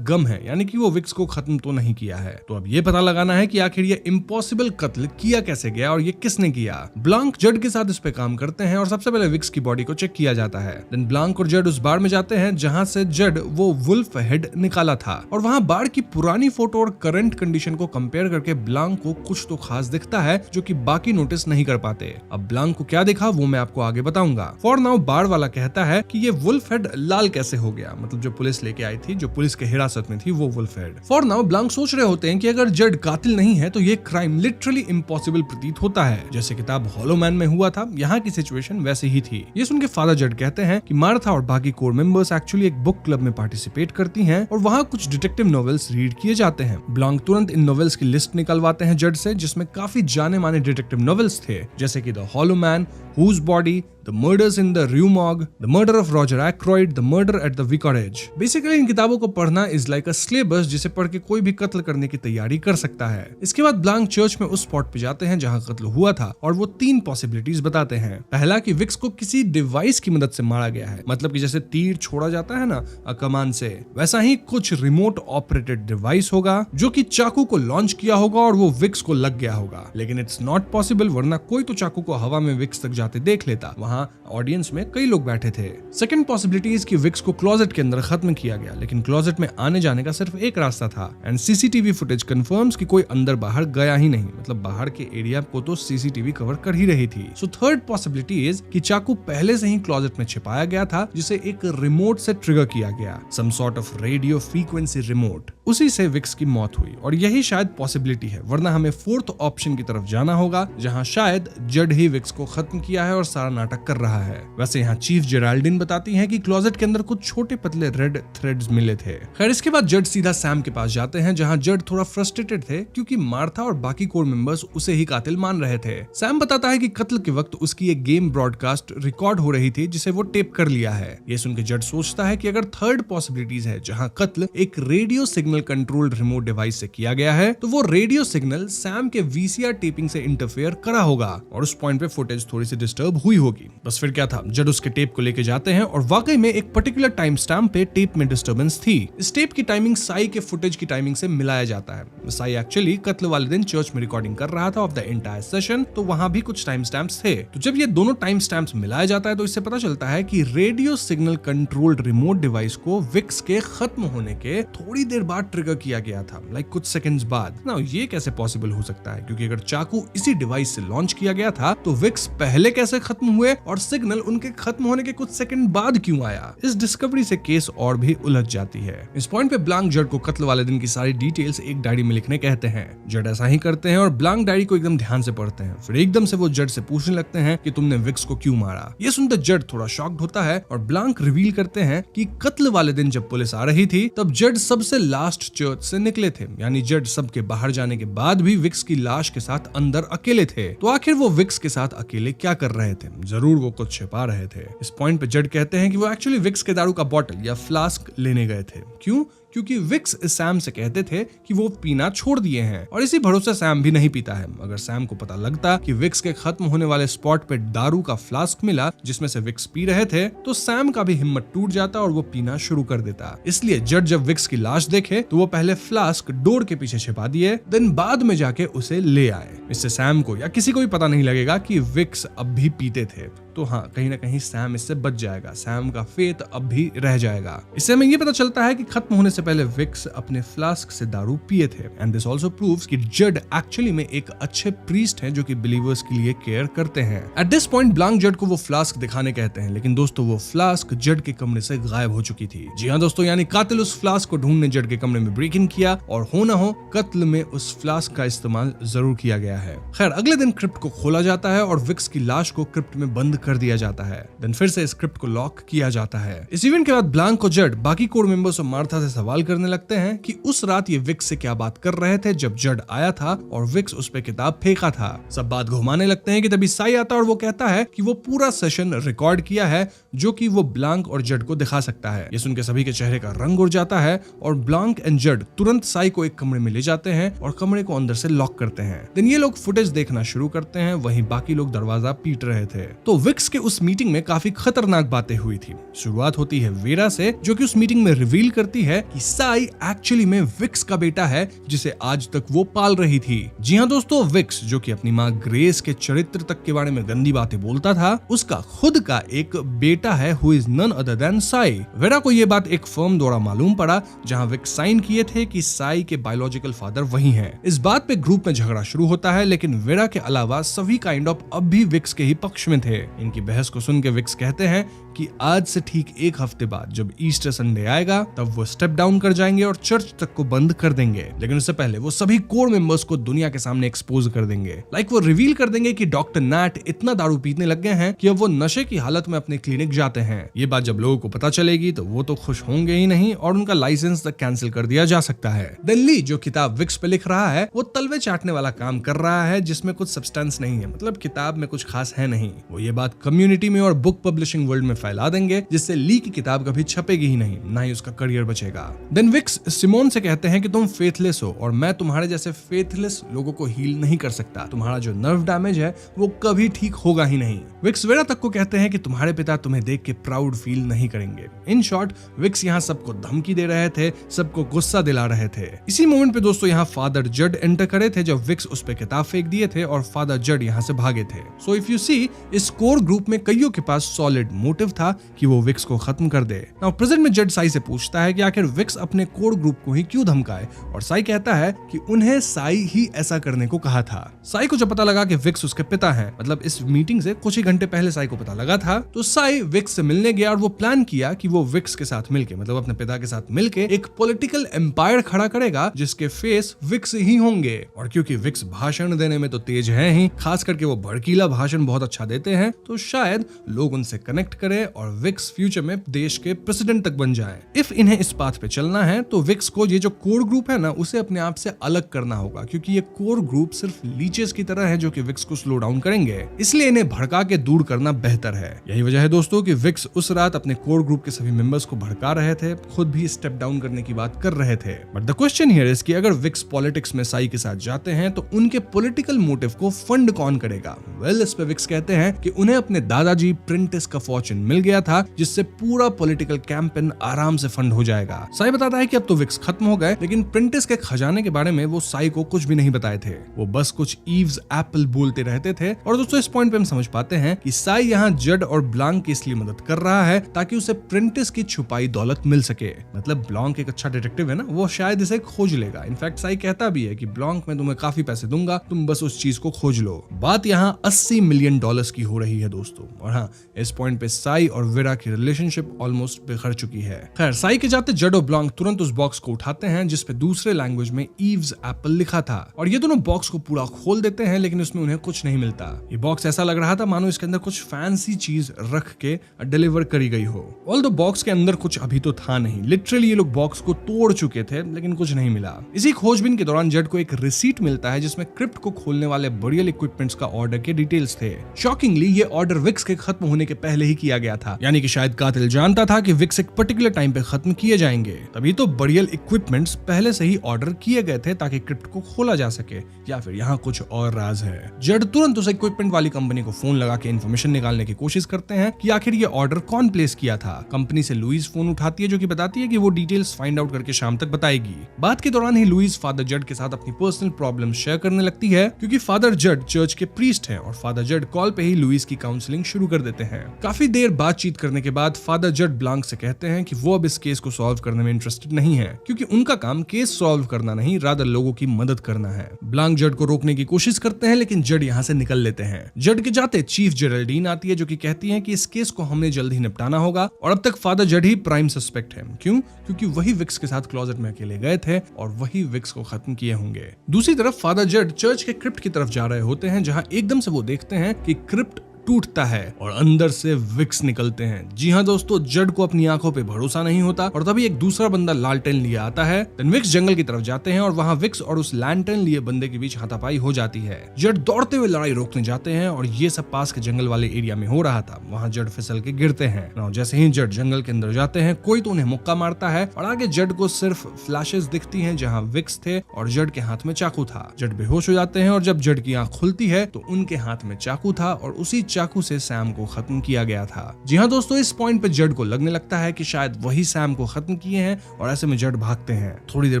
गम है, यानी कि वो विक्स को खत्म तो नहीं किया है। तो अब ये पता लगाना है कि आखिर ये इम्पॉसिबल कत्ल किया कैसे गया और ये किसने किया। ब्लांक जड के साथ इस पे काम करते हैं और सबसे पहले विक्स की बॉडी को चेक किया जाता है। देन ब्लांक और जड उस बार में जाते हैं जहां से जड वो वुल्फ हेड निकाला था और वहां बार की पुरानी फोटो और करंट कंडीशन को कंपेयर करके ब्लांक को कुछ तो खास दिखता है जो कि बाकी नोटिस नहीं कर पाते। अब ब्लांक को क्या दिखा वो मैं आपको आगे बताऊंगा। फॉर नाउ बार वाला कहता है कि ये वुल्फ हेड लाल कैसे हो गया, मतलब जो पुलिस लेके आई थी, जो पुलिस के हिरासत में थी, वो wolf head. For now Blanc सोच रहे होते हैं कि अगर जड कातिल नहीं है तो ये क्राइम लिटरली इम्पॉसिबल प्रतीत होता है, जैसे किताब हॉलो मैन में हुआ था। यहाँ की सिचुएशन वैसे ही थी। ये सुन के फादर जड कहते हैं कि मार्था और बाकी कोर मेंबर्स एक्चुअली एक बुक क्लब में पार्टिसिपेट करती हैं और वहाँ कुछ डिटेक्टिव नॉवेल्स रीड किए जाते हैं। ब्लांक तुरंत इन नॉवेल्स की लिस्ट निकलवाते हैं जड से, जिसमें काफी जाने माने डिटेक्टिव नॉवेल्स थे, जैसे कि the hollow man, Whose Body, The Murders in the Rue Morgue, The Murder of Roger Ackroyd, The Murder at the Vicarage। Basically इन किताबों को पढ़ना इज लाइक अ सिलेबस जिसे पढ़ के कोई भी कत्ल करने की तैयारी कर सकता है। इसके बाद ब्लांक चर्च में उस स्पॉट पे जाते हैं जहां कत्ल हुआ था और वो 3 पॉसिबिलिटीज बताते हैं। पहला कि विक्स को किसी डिवाइस की मदद से मारा गया है, मतलब कि जैसे तीर छोड़ा जाता है ना कमान से, वैसा ही कुछ रिमोट ऑपरेटेड डिवाइस होगा जो कि चाकू को लॉन्च किया होगा और वो विक्स को लग गया होगा। लेकिन इट्स नॉट पॉसिबल, वरना कोई तो चाकू को हवा में विक्स तक जाते देख लेता। वहां ऑडियंस में कई लोग बैठे थे। सेकंड पॉसिबिलिटी इज कि विक्स को क्लोजेट के अंदर खत्म किया गया, लेकिन क्लोजेट में आने जाने का सिर्फ एक रास्ता था एंड सीसीटीवी फुटेज कंफर्म्स कि कोई अंदर बाहर गया ही नहीं, मतलब बाहर के एरिया को तो सीसीटीवी कवर कर ही रही थी। सो थर्ड पॉसिबिलिटी इज कि चाकू पहले से ही क्लोजेट में छिपाया गया था, जिसे एक रिमोट से ट्रिगर किया गया, some sort of radio frequency remote. उसी से विक्स की मौत हुई और यही शायद पॉसिबिलिटी है, वरना हमें फोर्थ ऑप्शन की तरफ जाना होगा जहां शायद जड ही विक्स को खत्म किया है और सारा नाटक कर रहा है। वैसे यहाँ चीफ जेराल्डिन बताती हैं कि क्लोजेट के अंदर कुछ छोटे पतले रेड थ्रेड्स मिले थे। खैर इसके बाद जड सीधा सैम के पास जाते हैं जहां जड थोड़ा फ्रस्ट्रेटेड थे क्योंकि मार्था और बाकी कोर मेंबर्स उसे ही कातिल मान रहे थे। सैम बताता है कि कत्ल के वक्त उसकी एक गेम ब्रॉडकास्ट रिकॉर्ड हो रही थी जिसे वो टेप कर लिया है। ये सुनकर जड सोचता है कि अगर थर्ड पॉसिबिलिटीज है जहां कत्ल एक radio signal controlled remote device से किया गया है, तो वो रेडियो सिग्नल सैम के वीसीआर टेपिंग से इंटरफेयर करा होगा और उस पॉइंट पे फुटेज थोड़ी सी डिस्टर्ब हुई होगी। बस फिर क्या था, जड उसके टेप को लेके जाते हैं और वाकई में एक पर्टिकुलर टाइम स्टैम्प पे टेप में डिस्टर्बेंस थी। इस टेप की टाइमिंग साई के फुटेज की टाइमिंग से मिलाया जाता है। साई एक्चुअली कत्ल वाले दिन चर्च में रिकॉर्डिंग कर रहा था ऑफ द एंटायर सेशन, तो वहां भी कुछ टाइम स्टैम्प्स थे। तो जब ये दोनों टाइम स्टैम्प्स मिलाया जाता है तो इससे पता चलता है कि radio signal controlled remote device को विक्स के खत्म होने के थोड़ी देर बाद ट्रिगर किया गया था, लाइक कुछ सेकंड्स बाद। ना ये कैसे पॉसिबल हो सकता है, क्योंकि अगर चाकू इसी डिवाइस से लॉन्च किया गया था तो विक्स पहले कैसे खत्म हुए और सिग्नल उनके खत्म होने के कुछ सेकंड बाद क्यों आया। इस डिस्कवरी से केस और भी उलझ जाती है। इस पॉइंट पे ब्लांक जड को कत्ल वाले दिन की सारी डिटेल्स एक डायरी में लिखने कहते हैं। जड ऐसा ही करते हैं और ब्लांक डायरी को एकदम ध्यान से पढ़ते हैं। फिर एकदम से वो जड से पूछने लगते हैं कि तुमने विक्स को क्यों मारा। ये सुनते जड थोड़ा शॉक्ड होता है और ब्लांक रिवील करते हैं कि कत्ल वाले दिन जब पुलिस आ रही थी तब जड सबसे लास्ट चर्च से निकले थे, यानी जड सबके बाहर जाने के बाद भी विक्स की लाश के साथ अंदर अकेले थे। तो आखिर वो विक्स के साथ अकेले क्या कर रहे थे? जरूर वो कुछ छिपा रहे थे। इस पॉइंट पे जड कहते हैं कि वो एक्चुअली विक्स के दारू का बॉटल या फ्लास्क लेने गए थे। क्यों? क्योंकि विक्स सैम से कहते थे कि वो पीना छोड़ दिए हैं और इसी भरोसे सैम भी नहीं पीता है। अगर सैम को पता लगता कि विक्स के खत्म होने वाले स्पॉट पे दारू का फ्लास्क मिला जिसमें से विक्स पी रहे थे, तो सैम का भी हिम्मत टूट जाता और वो पीना शुरू कर देता। इसलिए जड जब विक्स की लाश देखे तो वो पहले फ्लास्क डोर के पीछे छिपा दिए, देन बाद में जाके उसे ले आए। इससे सैम को या किसी को भी पता नहीं लगेगा कि विक्स अब भी पीते थे। तो हाँ, कहीं ना कहीं सैम इससे बच जाएगा, सैम का फेथ अब भी रह जाएगा। इससे हमें ये पता चलता है कि खत्म होने से पहले विक्स अपने फ्लास्क से दारू पिए थे। एंड दिस आल्सो प्रूव्स कि जड एक्चुअली में एक अच्छे प्रीस्ट हैं जो कि बिलीवर्स के लिए केयर करते हैं। एट दिस पॉइंट ब्लांक जड को वो फ्लास्क दिखाने कहते हैं, लेकिन दोस्तों वो फ्लास्क जड के कमरे से गायब हो चुकी थी। जी हाँ दोस्तों, यानी कातिल उस फ्लास्क को ढूंढने जड के कमरे में ब्रेक इन किया और हो ना हो कत्ल में उस फ्लास्क का इस्तेमाल जरूर किया गया है। खैर अगले दिन क्रिप्ट को खोला जाता है और विक्स की लाश को क्रिप्ट में बंद कर दिया जाता है। देन फिर से स्क्रिप्ट को लॉक किया जाता है। इस इवेंट के बाद ब्लांक और जड बाकी कोर मेंबर्स और मार्था से सवाल करने लगते हैं कि उस रात ये विक्स से क्या बात कर रहे थे जब जड आया था और विक्स उस पे किताब फेंका था। सब बात घुमाने लगते हैं कि तभी साई आता है और वो कहता है कि वो पूरा सेशन रिकॉर्ड किया है जो कि वो ब्लांक और जड को दिखा सकता है। ये सुनकर सभी के चेहरे का रंग उड़ जाता है और ब्लांक एंड जड तुरंत साई को एक कमरे में ले जाते हैं और कमरे को अंदर से लॉक करते हैं। देन ये लोग फुटेज देखना शुरू करते हैं, वहीं बाकी लोग दरवाजा पीट रहे थे। तो विक्स के उस मीटिंग में काफी खतरनाक बातें हुई थी। शुरुआत होती है वेरा से, जो कि उस मीटिंग में रिवील करती है कि साई एक्चुअली में विक्स का बेटा है जिसे आज तक वो पाल रही थी। जी हाँ दोस्तों, विक्स जो कि अपनी माँ ग्रेस के चरित्र तक के बारे में गंदी बातें बोलता था, उसका खुद का एक बेटा है who is none other than Cy. Vera को ये बात एक फर्म द्वारा मालूम पड़ा जहाँ विक्स साइन किए थे कि साई के बायोलॉजिकल फादर वही हैं। इस बात पे ग्रुप में झगड़ा शुरू होता है, लेकिन वेरा के अलावा सभी काइंड ऑफ अब भी विक्स के ही पक्ष में थे। इनकी बहस को सुन के विक्स कहते हैं कि आज से ठीक एक हफ्ते बाद जब ईस्टर संडे आएगा तब वो स्टेप डाउन कर जाएंगे और चर्च तक को बंद कर देंगे, लेकिन उससे पहले वो सभी कोर मेंबर्स को दुनिया के सामने एक्सपोज कर देंगे। वो रिवील कर देंगे कि डॉक्टर नैट इतना दारू पीने लग गए हैं कि अब वो नशे की हालत में अपने क्लिनिक जाते हैं। ये बात जब लोगों को पता चलेगी तो वो तो खुश होंगे ही नहीं और उनका लाइसेंस तक कैंसिल कर दिया जा सकता है। दिल्ली जो किताब विक्स पे लिख रहा है वो तलवे चाटने वाला काम कर रहा है जिसमें कुछ सब्सटेंस नहीं है, मतलब किताब में कुछ खास है नहीं। वो ये बात कम्युनिटी में और बुक पब्लिशिंग वर्ल्ड में फैला देंगे जिससे ली की किताब कभी छपेगी ही नहीं, ना ही उसका करियर बचेगा। देन विक्स सिमोन से कहते हैं कि तुम फेथलेस हो और मैं तुम्हारे जैसे फेथलेस लोगों को हील नहीं कर सकता। तुम्हारा जो नर्व डैमेज है वो कभी ठीक होगा ही नहीं। विक्स वेरा तक को कहते हैं कि तुम्हारे पिता तुम्हें देख के प्राउड फील नहीं करेंगे। इन शॉर्ट विक्स यहाँ सबको धमकी दे रहे थे, सबको गुस्सा दिला रहे थे। इसी मोमेंट पे दोस्तों यहाँ फादर जड एंटर करे थे जब विक्स उस पे किताब फेंक दिए थे और फादर जड यहाँ से भागे थे। सो इफ यू सी, इस कोर ग्रुप में कईयों के पास सॉलिड मोटिव था कि वो विक्स को खत्म कर दे। नाउ प्रेजेंट में जड साई से पूछता है कि आखिर विक्स अपने कोर ग्रुप को ही क्यों धमकाए, और साई कहता है कि उन्हें साई ही ऐसा करने को कहा था। साई को जब पता लगा कि विक्स उसके पिता हैं, मतलब इस मीटिंग से कुछ ही घंटे पहले साई को पता लगा था, तो साई विक्स से मिलने गया और वो प्लान किया कि वो विक्स के साथ मिलके, मतलब अपने पिता के साथ मिलके एक पॉलिटिकल एम्पायर खड़ा करेगा जिसके फेस विक्स ही होंगे। और क्योंकि विक्स भाषण देने में तो तेज है ही, खास करके वो भड़कीला भाषण बहुत अच्छा देते हैं, तो शायद लोग उनसे कनेक्ट करें और विक्स फ्यूचर में देश के प्रेसिडेंट तक बन जाए। इफ इन्हें इस पाथ पे चलना है तो विक्स को ये जो कोर ग्रुप है ना उसे अपने आप से अलग करना होगा, क्योंकि ये कोर ग्रुप सिर्फ लीचेस की तरह है जो कि विक्स को स्लो डाउन करेंगे, इसलिए इन्हें भड़का के दूर करना बेहतर है। यही वजह है दोस्तों कि विक्स उस रात अपने कोर ग्रुप के सभी मेंबर्स को भड़का रहे थे, खुद भी स्टेप डाउन करने की बात कर रहे थे। But the question here is कि अगर विक्स पॉलिटिक्स में साई के साथ जाते हैं तो उनके पॉलिटिकल मोटिव को फंड कौन करेगा? वेल, इस पे विक्स कहते हैं कि उन्हें अपने दादाजी प्रिंटिस का फॉर्चून मिल गया था जिससे पूरा पॉलिटिकल कैंपेन आराम से फंड हो जाएगा। साई बताता है कि अब तो विक्स खत्म हो गए, लेकिन प्रिंटिस के खजाने के बारे में वो साई को कुछ भी नहीं बताए थे। वो बस कुछ ईव्स एप्पल बोलते रहते थे। और दोस्तों इस पॉइंट पे हम समझ पाते हैं कि साई यहाँ जड और ब्लांक की इसलिए मदद कर रहा है ताकि उसे प्रिंटिस की छुपाई दौलत मिल सके। मतलब ब्लांक एक अच्छा डिटेक्टिव है ना, वो शायद इसे खोज लेगा। इनफैक्ट साई कहता भी है कि ब्लांक मैं तुम्हें काफी पैसे दूंगा, तुम बस उस चीज को खोज लो। बात यहाँ $80 मिलियन की हो रही है दोस्तों। और हाँ, इस पॉइंट पे साई और वेरा की रिलेशनशिप ऑलमोस्ट बिखर चुकी है। खैर, साई के जाते जड और ब्लांक तुरंत उस बॉक्स को उठाते हैं जिसपे दूसरे लैंग्वेज में ईव्स एप्पल लिखा था, और ये दोनों बॉक्स को पूरा खोल देते हैं, लेकिन उसमें उन्हें कुछ नहीं मिलता। ये बॉक्स ऐसा लग रहा था मानो इसके अंदर कुछ फैंसी चीज रख के डिलीवर करी गई हो। ऑल्दो बॉक्स के अंदर कुछ अभी तो था नहीं, लिटरली ये लोग बॉक्स को तोड़ चुके थे, लेकिन कुछ नहीं मिला। इसी खोजबीन के दौरान जड को एक रिसीट मिलता है जिसमें क्रिप्ट को खोलने वाले बरियल इक्विपमेंट्स का ऑर्डर के डिटेल्स थे। शॉकिंगली ये ऑर्डर विक्स के खत्म होने के पहले ही किया गया था, यानी कि शायद कातिल जानता था कि विक्स एक पर्टिकुलर टाइम पे खत्म किए जाएंगे, तभी तो बरियल इक्विपमेंट्स पहले से ही ऑर्डर किए गए थे ताकि क्रिप्ट को खोला जा सके, या फिर यहाँ कुछ और राज है। जड तुरंत उस इक्विपमेंट वाली कंपनी को फोन लगा के इन्फॉर्मेशन निकालने की कोशिश करते हैं कि आखिर ये ऑर्डर कौन प्लेस किया था। कंपनी से लुइस फोन उठाती है जो कि बताती है कि वो डिटेल्स फाइंड आउट करके शाम तक बताएगी। बात के दौरान ही लुइस फादर जड के साथ अपनी पर्सनल प्रॉब्लम शेयर करने लगती है, क्योंकि फादर जड चर्च के प्रीस्ट हैं और फादर जड कॉल पे ही लुइस की काउंसलिंग शुरू कर देते हैं। काफी देर बातचीत करने के बाद फादर जड ब्लांक से कहते हैं कि वो अब इस केस को सॉल्व करने में इंटरेस्टेड नहीं है, क्योंकि उनका काम केस सॉल्व करना नहीं, रादर लोगों की मदद करना है। ब्लांक जड को रोकने की कोशिश करते हैं, लेकिन जड यहाँ से निकल लेते हैं। जड के जाते चीफ जेरल्डीन आती है जो कि कहती है कि इस केस को हमने जल्द ही निपटाना होगा, और अब तक फादर जड ही प्राइम सस्पेक्ट है। क्यों? क्योंकि वही विक्स के साथ क्लोजेट में अकेले गए थे और वही विक्स को खत्म किए होंगे। दूसरी तरफ फादर जड चर्च के क्रिप्ट की तरफ जा रहे होते हैं, जहां एकदम से वो देखते हैं कि क्रिप्ट टूटता है और अंदर से विक्स निकलते हैं। जी हाँ दोस्तों, जड को अपनी आंखों पे भरोसा नहीं होता और तभी एक दूसरा बंदा लालटेन लिए आता है। देन विक्स जंगल की तरफ जाते हैं और वहाँ विक्स और उस लैंटर्न लिए बंदे के बीच हाथापाई हो जाती है। जड दौड़ते हुए लड़ाई रोकने जाते हैं और ये सब पास के जंगल वाले एरिया में हो रहा था। वहाँ जड फिसल के गिरते हैं। जैसे ही जड जंगल के अंदर जाते हैं, कोई तो उन्हें मुक्का मारता है और आगे जड को सिर्फ फ्लैशेस दिखती हैं जहाँ विक्स थे और जड के हाथ में चाकू था। जड बेहोश हो जाते हैं और जब जड की आंख खुलती है तो उनके हाथ में चाकू था और उसी चाकू से सैम को खत्म किया गया था। जी हाँ दोस्तों, इस पॉइंट पे जड को लगने लगता है कि शायद वही सैम को खत्म किए हैं और ऐसे में जड भागते हैं। थोड़ी देर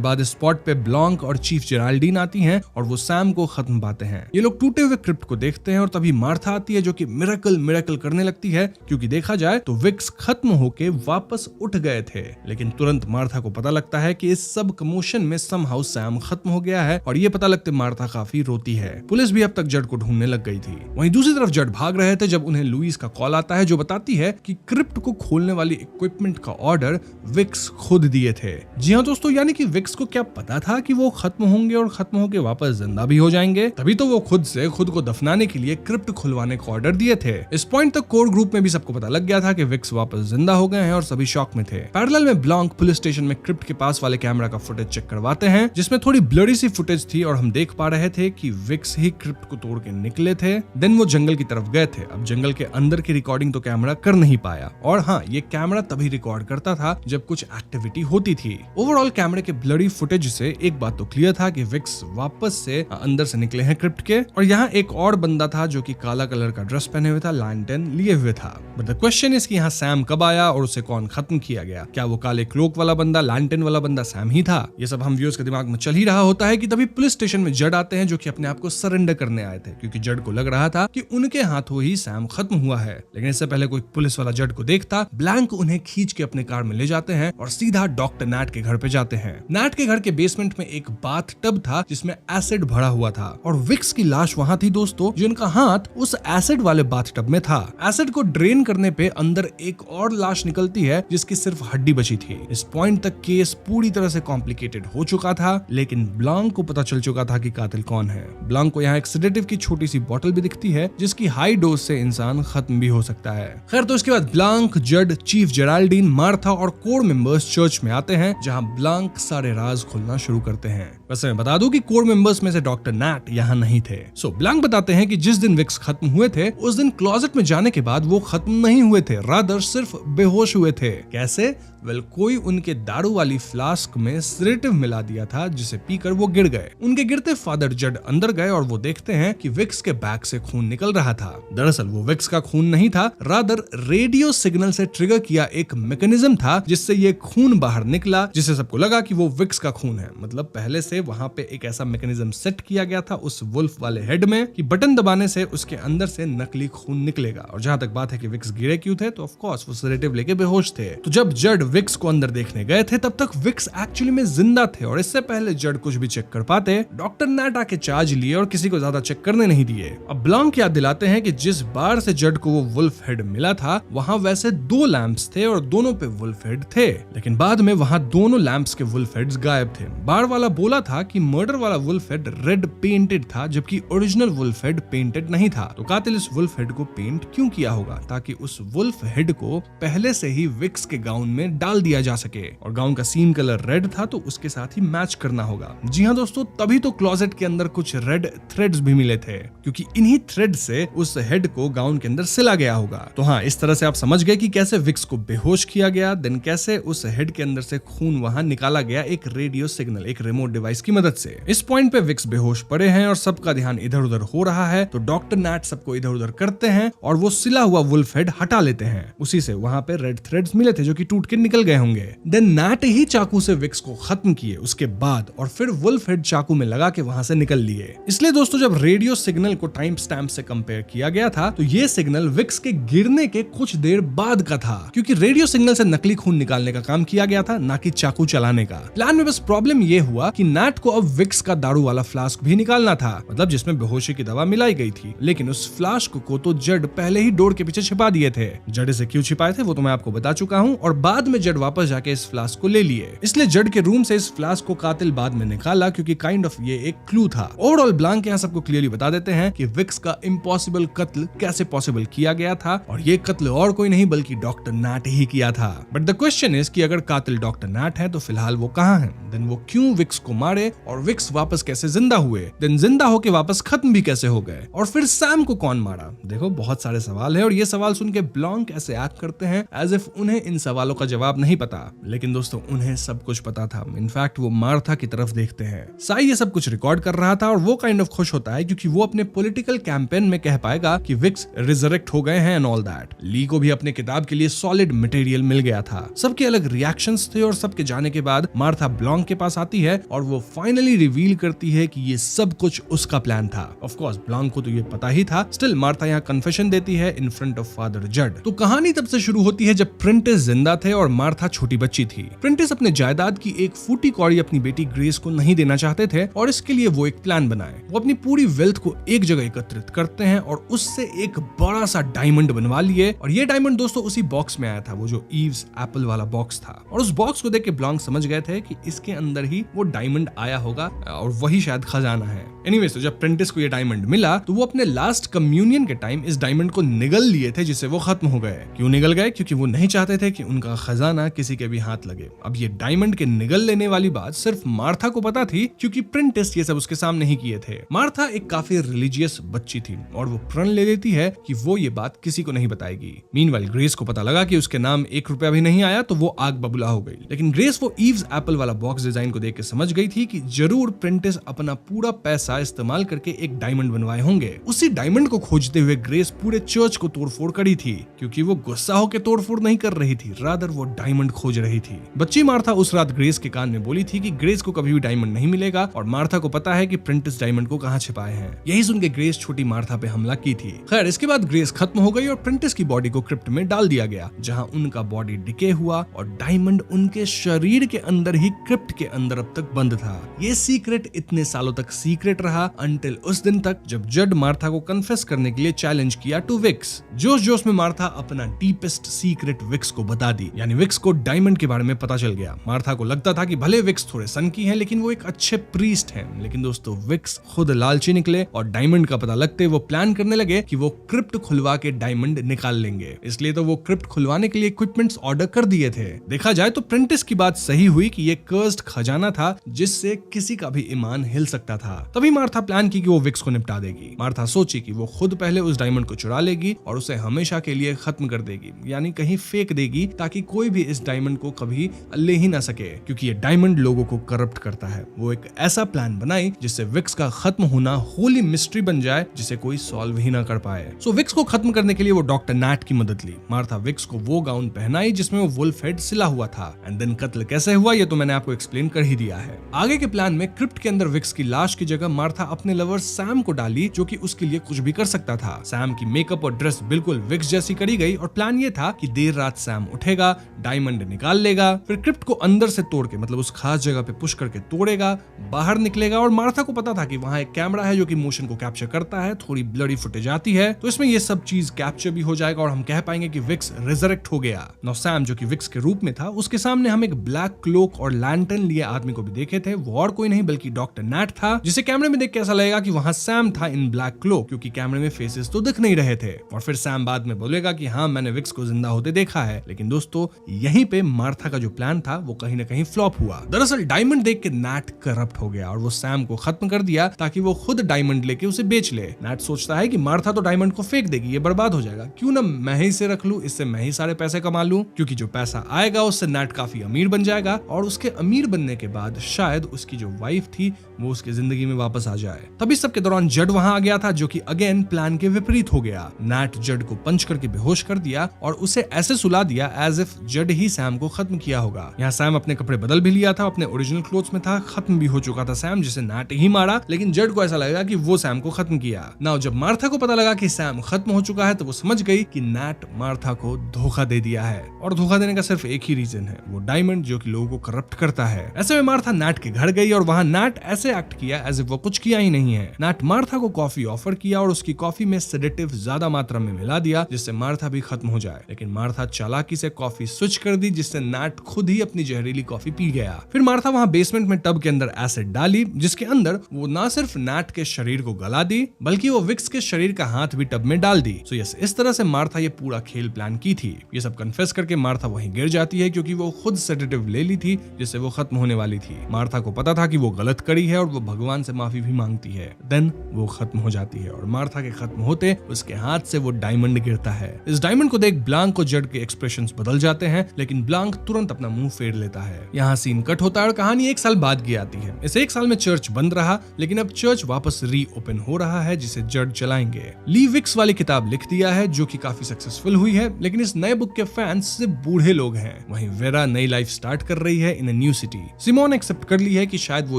बाद इस स्पॉट पे ब्लॉन्क और चीफ जेराल्डीन आती हैं और वो सैम को खत्म पाते हैं। ये लोग टूटे हुए क्रिप्ट को देखते हैं और तभी मार्था आती है जो कि मिरेकल करने लगती है, क्योंकि देखा जाए तो विक्स खत्म होके वापस उठ गए थे। लेकिन तुरंत मार्था को पता लगता है कि इस सब कमोशन में समहाउ सैम खत्म हो गया है और ये पता लगते मार्था काफी रोती है। पुलिस भी अब तक जड को ढूंढने लग गई थी। वहीं दूसरी तरफ जड भाग रहे थे जब उन्हें लुइस का कॉल आता है जो बताती है कि क्रिप्ट को खोलने वाली इक्विपमेंट का ऑर्डर विक्स खुद दिए थे। जी हाँ दोस्तों, यानी कि विक्स को क्या पता था कि वो खत्म होंगे और खत्म होके वापस जिंदा भी हो जाएंगे, तभी तो वो खुद से खुद को दफनाने के लिए क्रिप्ट खुलवाने का ऑर्डर दिए थे। इस पॉइंट तक कोर ग्रुप में भी सबको पता लग गया था कि विक्स वापस जिंदा हो गए हैं और सभी शॉक में थे। पैरेलल में ब्लॉन्क पुलिस स्टेशन में क्रिप्ट के पास वाले कैमरा का फुटेज चेक करवाते हैं जिसमें थोड़ी ब्लरी सी फुटेज थी और हम देख पा रहे थे कि विक्स ही क्रिप्ट को तोड़ के निकले थे। देन वो जंगल की तरफ गए थे। अब जंगल के अंदर की रिकॉर्डिंग तो कैमरा कर नहीं पाया और हाँ, ये कैमरा तभी रिकॉर्ड करता था जब कुछ एक्टिविटी होती थी। ओवरऑल कैमरे के ब्लरी फुटेज से एक बात तो क्लियर था कि विक्स वापस से अंदर से निकले हैं क्रिप्ट के। और यहाँ एक और बंदा था जो कि काला कलर का ड्रेस पहने हुए था, लैंटर्न लिए हुए था। बट द क्वेश्चन इज कि यहाँ सैम कब आया और उसे कौन खत्म किया गया? क्या वो काले क्लोक वाला बंदा, लैंटर्न वाला बंदा सैम ही था? ये सब हम व्यूअर्स के दिमाग में चल ही रहा होता है कि तभी पुलिस स्टेशन में जड आते हैं जो कि अपने आप को सरेंडर करने आए थे, क्योंकि जड को लग रहा था कि उनके हाथों ही सैम खत्म हुआ है। लेकिन इससे पहले कोई पुलिस वाला जड को देखता, ब्लैंक उन्हें खींच के अपने कार में ले जाते हैं और सीधा डॉक्टर नैट के घर पे जाते हैं। नैट के घर के बेसमेंट में एक बाथ टब था जिसमें एसिड भरा हुआ था और विक्स की लाश वहां थी दोस्तों, जिनका हाथ उस एसिड वाले बाथ टब में था। एसिड को ड्रेन करने पे अंदर एक और लाश निकलती है जिसकी सिर्फ हड्डी बची थी। इस पॉइंट तक केस पूरी तरह से कॉम्प्लिकेटेड हो चुका था, लेकिन ब्लॉन्क को पता चल चुका था कि कातिल कौन है। ब्लॉन्क को यहाँ एक सेडेटिव की छोटी सी बोतल भी दिखती है जिसकी हाई डोज से इंसान खत्म भी हो सकता है। खैर, तो इसके बाद ब्लॉन्क, जड, चीफ जेराल्डीन, मार्था और कोर मेंबर्स चर्च में आते हैं जहां ब्लॉन्क सारे राज खोलना शुरू करते हैं। वैसे मैं बता दूं कि कोर मेंबर्स में से डॉक्टर नैट यहाँ नहीं थे। सो ब्लॉन्क बताते हैं कि जिस दिन विक्स खत्म हुए थे उस दिन क्लोजेट में जाने के बाद वो खत्म नहीं हुए थे, रादर सिर्फ बेहोश हुए थे। कैसे? कोई उनके दारू वाली फ्लास्क में सेडेटिव मिला दिया था जिसे पीकर वो गिर गए। उनके गिरते फादर जड अंदर गए और वो देखते हैं कि विक्स के बैग से खून निकल रहा था। दरअसल वो विक्स का खून नहीं था, रादर रेडियो सिग्नल से ट्रिगर किया एक मैकेनिज्म था जिससे ये खून बाहर निकला, जिससे सबको लगा कि वो विक्स का खून है। मतलब पहले से वहां पे एक ऐसा मैकेनिज्म सेट किया गया था उस वुल्फ वाले हेड में कि बटन दबाने से उसके अंदर से नकली खून निकलेगा। और जहां तक बात है कि विक्स गिरे क्यों थे, तो ऑफ कोर्स वो सेडेटिव लेके बेहोश थे। तो जब जड विक्स को अंदर देखने गए थे तब तक विक्स एक्चुअली में जिंदा थे और इससे पहले जड कुछ भी चेक कर पाते, डॉक्टर नैट आके चार्ज लिए और किसी को ज्यादा चेक करने नहीं दिए। अब ब्लॉन्क याद दिलाते हैं कि जिस बार से जड को वो वुल्फ हेड मिला था वहां वैसे 2 लैंप्स थे और दोनों पे वुल्फ हेड थे, लेकिन बाद में वहां दोनों लैंप्स के वुल्फ हेड्स गायब थे। बार वाला बोला था कि मर्डर वाला वुल्फ हेड रेड पेंटेड था जबकि ओरिजिनल वुल्फ हेड पेंटेड नहीं था। तो कातिल इस वुल्फ हेड को पेंट क्यों किया होगा? ताकि उस वुल्फ हेड को पहले से ही विक्स के गाउन में डाल दिया जा सके और गाउन का सीम कलर रेड था तो उसके साथ ही मैच करना होगा। जी हाँ दोस्तों, तभी तो क्लोजेट के अंदर कुछ रेड थ्रेड्स भी मिले थे, क्योंकि इन्हीं थ्रेड से उस हेड को गाउन के अंदर सिला गया होगा। तो हाँ, इस तरह से आप समझ गए कि कैसे विक्स को बेहोश किया गया, देन कैसे उस हेड के अंदर से खून वहां निकाला गया एक रेडियो सिग्नल, एक रिमोट डिवाइस की मदद से। इस पॉइंट पे विक्स बेहोश पड़े हैं और सबका ध्यान इधर उधर हो रहा है, तो डॉक्टर नैट सबको इधर उधर करते हैं और वो सिला हुआ वुल्फ हेड हटा लेते हैं। उसी से वहां पे रेड थ्रेड्स मिले थे जो कि टूट के निकल गए होंगे। देन नैट ही चाकू से विक्स को खत्म किए उसके बाद और फिर वुल्फ हेड चाकू में लगा के वहां से निकल लिए। इसलिए दोस्तों, जब रेडियो सिग्नल को टाइम स्टैम्प से कंपेयर किया गया था तो ये सिग्नल विक्स के गिरने के कुछ देर बाद का था, क्योंकि रेडियो सिग्नल से नकली खून निकालने का काम किया गया था, ना कि चाकू चलाने का। प्लान में बस प्रॉब्लम ये हुआ कि नैट को अब विक्स का दारू वाला फ्लास्क भी निकालना था, मतलब जिसमें बेहोशी की दवा मिलाई गई थी, लेकिन उस फ्लास्क को तो जड पहले ही डोर के पीछे छिपा दिए थे। जड इसे क्यों छिपाए थे वो तो मैं आपको बता चुका हूँ, और बाद में जड वापस जाके इस फ्लास्क को ले लिए। इसलिए जड के रूम से इस फ्लास्क को कातिल बाद में निकाला, क्योंकि काइंड ऑफ ये एक क्लू था। ओवरऑल ब्लॉन्क यहाँ सबको क्लियरली बता देते हैं कि विक्स का इम्पॉसिबल कत्ल कत्ल कैसे पॉसिबल किया गया था, और ये कत्ल और कोई नहीं बल्कि डॉक्टर नैट ही किया था। बट द क्वेश्चन इज कि अगर कातिल डॉक्टर नैट है तो फिलहाल वो कहाँ है? देन वो क्यों विक्स को मारे, और विक्स वापस कैसे जिंदा हुए? देन जिंदा होके वापस खत्म भी कैसे हो गए? और फिर सैम को कौन मारा? देखो बहुत सारे सवाल है, और ये सवाल सुन के ब्लॉन्क ऐसे एक्ट करते हैं एज इफ उन्हें इन सवालों का जवाब नहीं पता, लेकिन दोस्तों उन्हें सब कुछ पता था। इनफैक्ट वो मार्था की तरफ देखते हैं। साई ये सब कुछ रिकॉर्ड कर रहा था और वो काइंड ऑफ खुश होता है क्योंकि वो अपने पॉलिटिकल कैंपेन में कह पाएगा कि विक्स रिजरेक्ट हो गए हैं एंड ऑल दैट। ली को भी अपने किताब के लिए सॉलिड मटेरियल मिल गया था। सबके अलग रिएक्शंस थे, और सबके जाने के बाद मार्था ब्लॉन्क के पास आती है और वो फाइनली रिवील करती है कि ये सब कुछ उसका प्लान था। ऑफ कोर्स ब्लॉन्क को तो ये पता ही था, स्टिल मार्था यहाँ कन्फेशन देती है इन फ्रंट ऑफ फादर जड। तो कहानी तब से शुरू होती है जब प्रिंटिस जिंदा थे और मार्था छोटी बच्ची थी। प्रिंटिस अपने जायदाद की एक फूटी कौड़ी अपनी बेटी ग्रेस को नहीं देना चाहते थे, और इसके लिए वो एक प्लान बनाए। वो अपनी पूरी वेल्थ को एक जगह एकत्रित करते हैं और उससे एक बड़ा सा डायमंड बनवा लिए, और ये डायमंड दोस्तों उसी बॉक्स में आया था, वो जो ईव्स एप्पल वाला बॉक्स था। और उस बॉक्स को देख के ब्लॉन्क समझ गए थे कि इसके अंदर ही वो डायमंड आया होगा और वही शायद खजाना है। एनीवेज, तो जब प्रिंटिस को ये डायमंड मिला तो वो अपने लास्ट कम्युनियन के टाइम इस डायमंड को निगल लिए थे, जिससे वो खत्म हो गए। क्यों निगल गए? क्योंकि वो नहीं चाहते थे कि उनका खजाना किसी के भी हाथ लगे। अब ये डायमंड के निगल लेने वाली बात सिर्फ मार्था को पता थी, क्योंकि प्रिंटिस ये सब उसके सामने ही किए थे। मार्था एक काफी रिलीजियस बच्ची थी और वो प्रण ले लेती है कि वो ये बात किसी को नहीं बताएगी। मीनवाइल ग्रेस को पता लगा कि उसके नाम 1 रुपया भी नहीं आया तो वो आग बबूला हो गई। लेकिन ग्रेस वो ईव्स एप्पल वाला बॉक्स डिजाइन को देख के समझ गई थी कि जरूर प्रिंटिस अपना पूरा पैसा इस्तेमाल करके एक डायमंड बनवाए होंगे। उसी डायमंड को खोजते हुए ग्रेस पूरे चर्च को तोड़फोड़ करी थी, क्योंकि वो गुस्सा होकर तोड़फोड़ नहीं कर रही थी, रादर वो डायमंड खोज रही थी। बच्ची मार्था उस रात ग्रेस के कान में बोली थी कि ग्रेस को कभी भी डायमंड नहीं मिलेगा, और मार्था को पता है कि प्रिंटिस डायमंड को कहां छिपाए हैं। यही सुन के ग्रेस छोटी मार्था पे हमला की थी। खैर, इसके बाद ग्रेस खत्म हो गई और प्रिंटिस की बॉडी को क्रिप्ट में डाल दिया गया, जहां उनका बॉडी डिके हुआ और डायमंड उनके शरीर के अंदर ही क्रिप्ट के अंदर अब तक बंद था। ये सीक्रेट इतने सालों तक सीक्रेट रहा अंटिल उस दिन तक जब जड मार्था को कन्फेस करने के लिए चैलेंज किया टू विक्स। जोश जोश में मार्था अपना डीपेस्ट सीक्रेट विक्स को बता दी, यानी विक्स को डायमंड के बारे में पता चल गया। मार्था को लगता था कि भले विक्स थोड़े सनकी हैं, लेकिन वो एक अच्छे प्रीस्ट हैं। लेकिन दोस्तों विक्स खुद लालची निकले और डायमंड का पता लगते वो प्लान करने लगे कि वो क्रिप्ट खुलवा के डायमंड निकाल लेंगे। इसलिए तो वो क्रिप्ट खुलवाने के लिए इक्विपमेंट्स ऑर्डर कर दिए थे। देखा जाए तो प्रिंटिस की बात सही हुई कि ये कर्स्ड खजाना था जिससे किसी का भी ईमान हिल सकता था। तभी मार्था प्लान की कि वो विक्स को निपटा देगी। मार्था सोची कि वो खुद पहले उस डायमंड को चुरा लेगी और उसे हमेशा के लिए खत्म कर देगी, यानी कहीं फेंक देगी, ताकि कोई भी इस डायमंड को कभी ले ही ना सके, क्योंकि ये डायमंड लोगों को करप्ट करता है। वो एक ऐसा प्लान बनाई जिससे विक्स का खत्म होना होली मिस्ट्री बन जाए, जिसे कोई सॉल्व ही ना कर पाए। सो विक्स को खत्म करने के लिए वो डॉक्टर नैट की मदद ली। मार्था विक्स को वो गाउन पहनाई जिसमें वो वुल्फ हेड सिला हुआ था। एंड देन कत्ल कैसे हुआ ये तो मैंने आपको एक्सप्लेन कर ही दिया है। आगे के प्लान में क्रिप्ट के अंदर विक्स की लाश की जगह मार्था अपने लवर सैम को डाली, जो कि उसके लिए कुछ भी कर सकता था। सैम की मेकअप और ड्रेस बिल्कुल विक्स जैसी करी गई और प्लान ये था कि देर रात सैम उठेगा, डायमंड निकाल लेगा, फिर क्रिप्ट को अंदर से तोड़ के, मतलब उस खास जगह पे पुश करके तोड़ेगा, बाहर निकलेगा। और मार्था को पता था कि वहां एक कैमरा है जो कि मोशन को कैप्चर करता है, थोड़ी ब्लडी फुटेज आती है, तो इसमें ये सब चीज कैप्चर भी हो जाएगा और हम कह पाएंगे कि विक्स रिजरेक्ट हो गया। नाउ सैम जो कि विक्स के रूप में था, उसके सामने हम एक ब्लैक क्लोक और लैंटर्न लिए आदमी को भी देखे थे। वो और कोई नहीं बल्कि डॉक्टर नैट था, जिसे कैमरे में देख के ऐसा लगेगा कि वहां सैम था इन ब्लैक क्लोक, क्योंकि कैमरे में फेसेस तो दिख नहीं रहे थे। और फिर सैम बाद में बोलेगा कि हाँ मैंने विक्स को जिंदा होते देखा है। लेकिन दोस्तों यहीं पे मार्था का जो प्लान था वो कहीं ना कहीं फ्लॉप हुआ। दरअसल डायमंड देख के नैट करप्ट हो गया और वो सैम को खत्म कर दिया ताकि वो खुद डायमंड लेके उसे बेच ले। नैट सोचता है कि मार्था तो डायमंड को फेंक देगी, ये बर्बाद हो जाएगा, क्यों ना मैं ही इसे रख लूं, इससे मैं ही सारे पैसे कमा लूं, क्योंकि जो पैसा आएगा उससे नैट काफी अमीर बन जाएगा और उसके अमीर बनने के बाद शायद उसकी जो वाइफ थी वो उसकी जिंदगी में वापस आ जाए। तभी सबके दौरान जड वहां आ गया था, जो कि अगेन प्लान के विपरीत हो गया। नैट जड को पंच करके बेहोश कर दिया और उसे ऐसे सुला दिया एज इफ जड ही सैम को खत्म किया होगा। यहाँ सैम अपने कपड़े बदल भी लिया था, अपने ओरिजिनल क्लोथ्स में था, खत्म भी हो चुका था सैम, जिसे नैट ही मारा, लेकिन जड को ऐसा लगेगा कि वो सैम को खत्म किया। नाउ जब मार्था को पता लगा कि सैम खत्म हो चुका है तो वो समझ गई कि नैट मार्था को धोखा दे दिया है, और धोखा देने का सिर्फ एक ही रीजन है, वो डायमंड जो कि लोगों को करप्ट करता है। ऐसे में मार्था नैट के घर गई और वहां नैट ऐसे एक्ट किया एज इफ वो कुछ किया ही नहीं है। नैट मार्था को कॉफी ऑफर किया और उसकी कॉफी में सेडेटिव ज्यादा मात्रा में मिला दिया जिससे मार्था भी खत्म हो जाए, लेकिन मार्था चालाकी से कॉफी स्विच कर दी जिससे नैट खुद ही अपनी जहरीली कॉफी पी गया। फिर मार्था वहां बेसमेंट में टब के अंदर एसिड डाली जिसके अंदर वो ना सिर्फ नैट के शरीर को गला दी बल्कि वो विक्स के शरीर का हाथ भी टब में डाल दी। सो यस, इस तरह से मार्था ये पूरा खेल प्लान की थी। ये सब कन्फेस करके मार्था वहीं गिर जाती है क्योंकि वो खुद सेडेटिव ले ली थी जिससे वो खत्म होने वाली थी। मार्था को पता था कि वो गलत करी है और वो भगवान से माफी भी मांगती है। देन वो खत्म हो जाती है और मार्था के खत्म होते उसके हाथ से वो डायमंड गिरता है। इस डायमंड को देख ब्लांक और जड के एक्सप्रेशंस बदल जाते हैं, लेकिन ब्लांक तुरंत अपना मुंह फेर लेता है। यहाँ सीन कट होता है और कहानी 1 साल बाद की आती है। इस 1 साल में चर्च बंद रहा, लेकिन अब चर्च वापस री ओपन हो रहा है जिसे जड चलाएंगे। ली विक्स वाली किताब लिख दिया है जो कि काफी सक्सेसफुल हुई है, लेकिन इस नए बुक के फैंस सिर्फ बूढ़े लोग हैं। वहीं वेरा नई लाइफ स्टार्ट कर रही है in a new city. Simone accept कर ली है कि शायद वो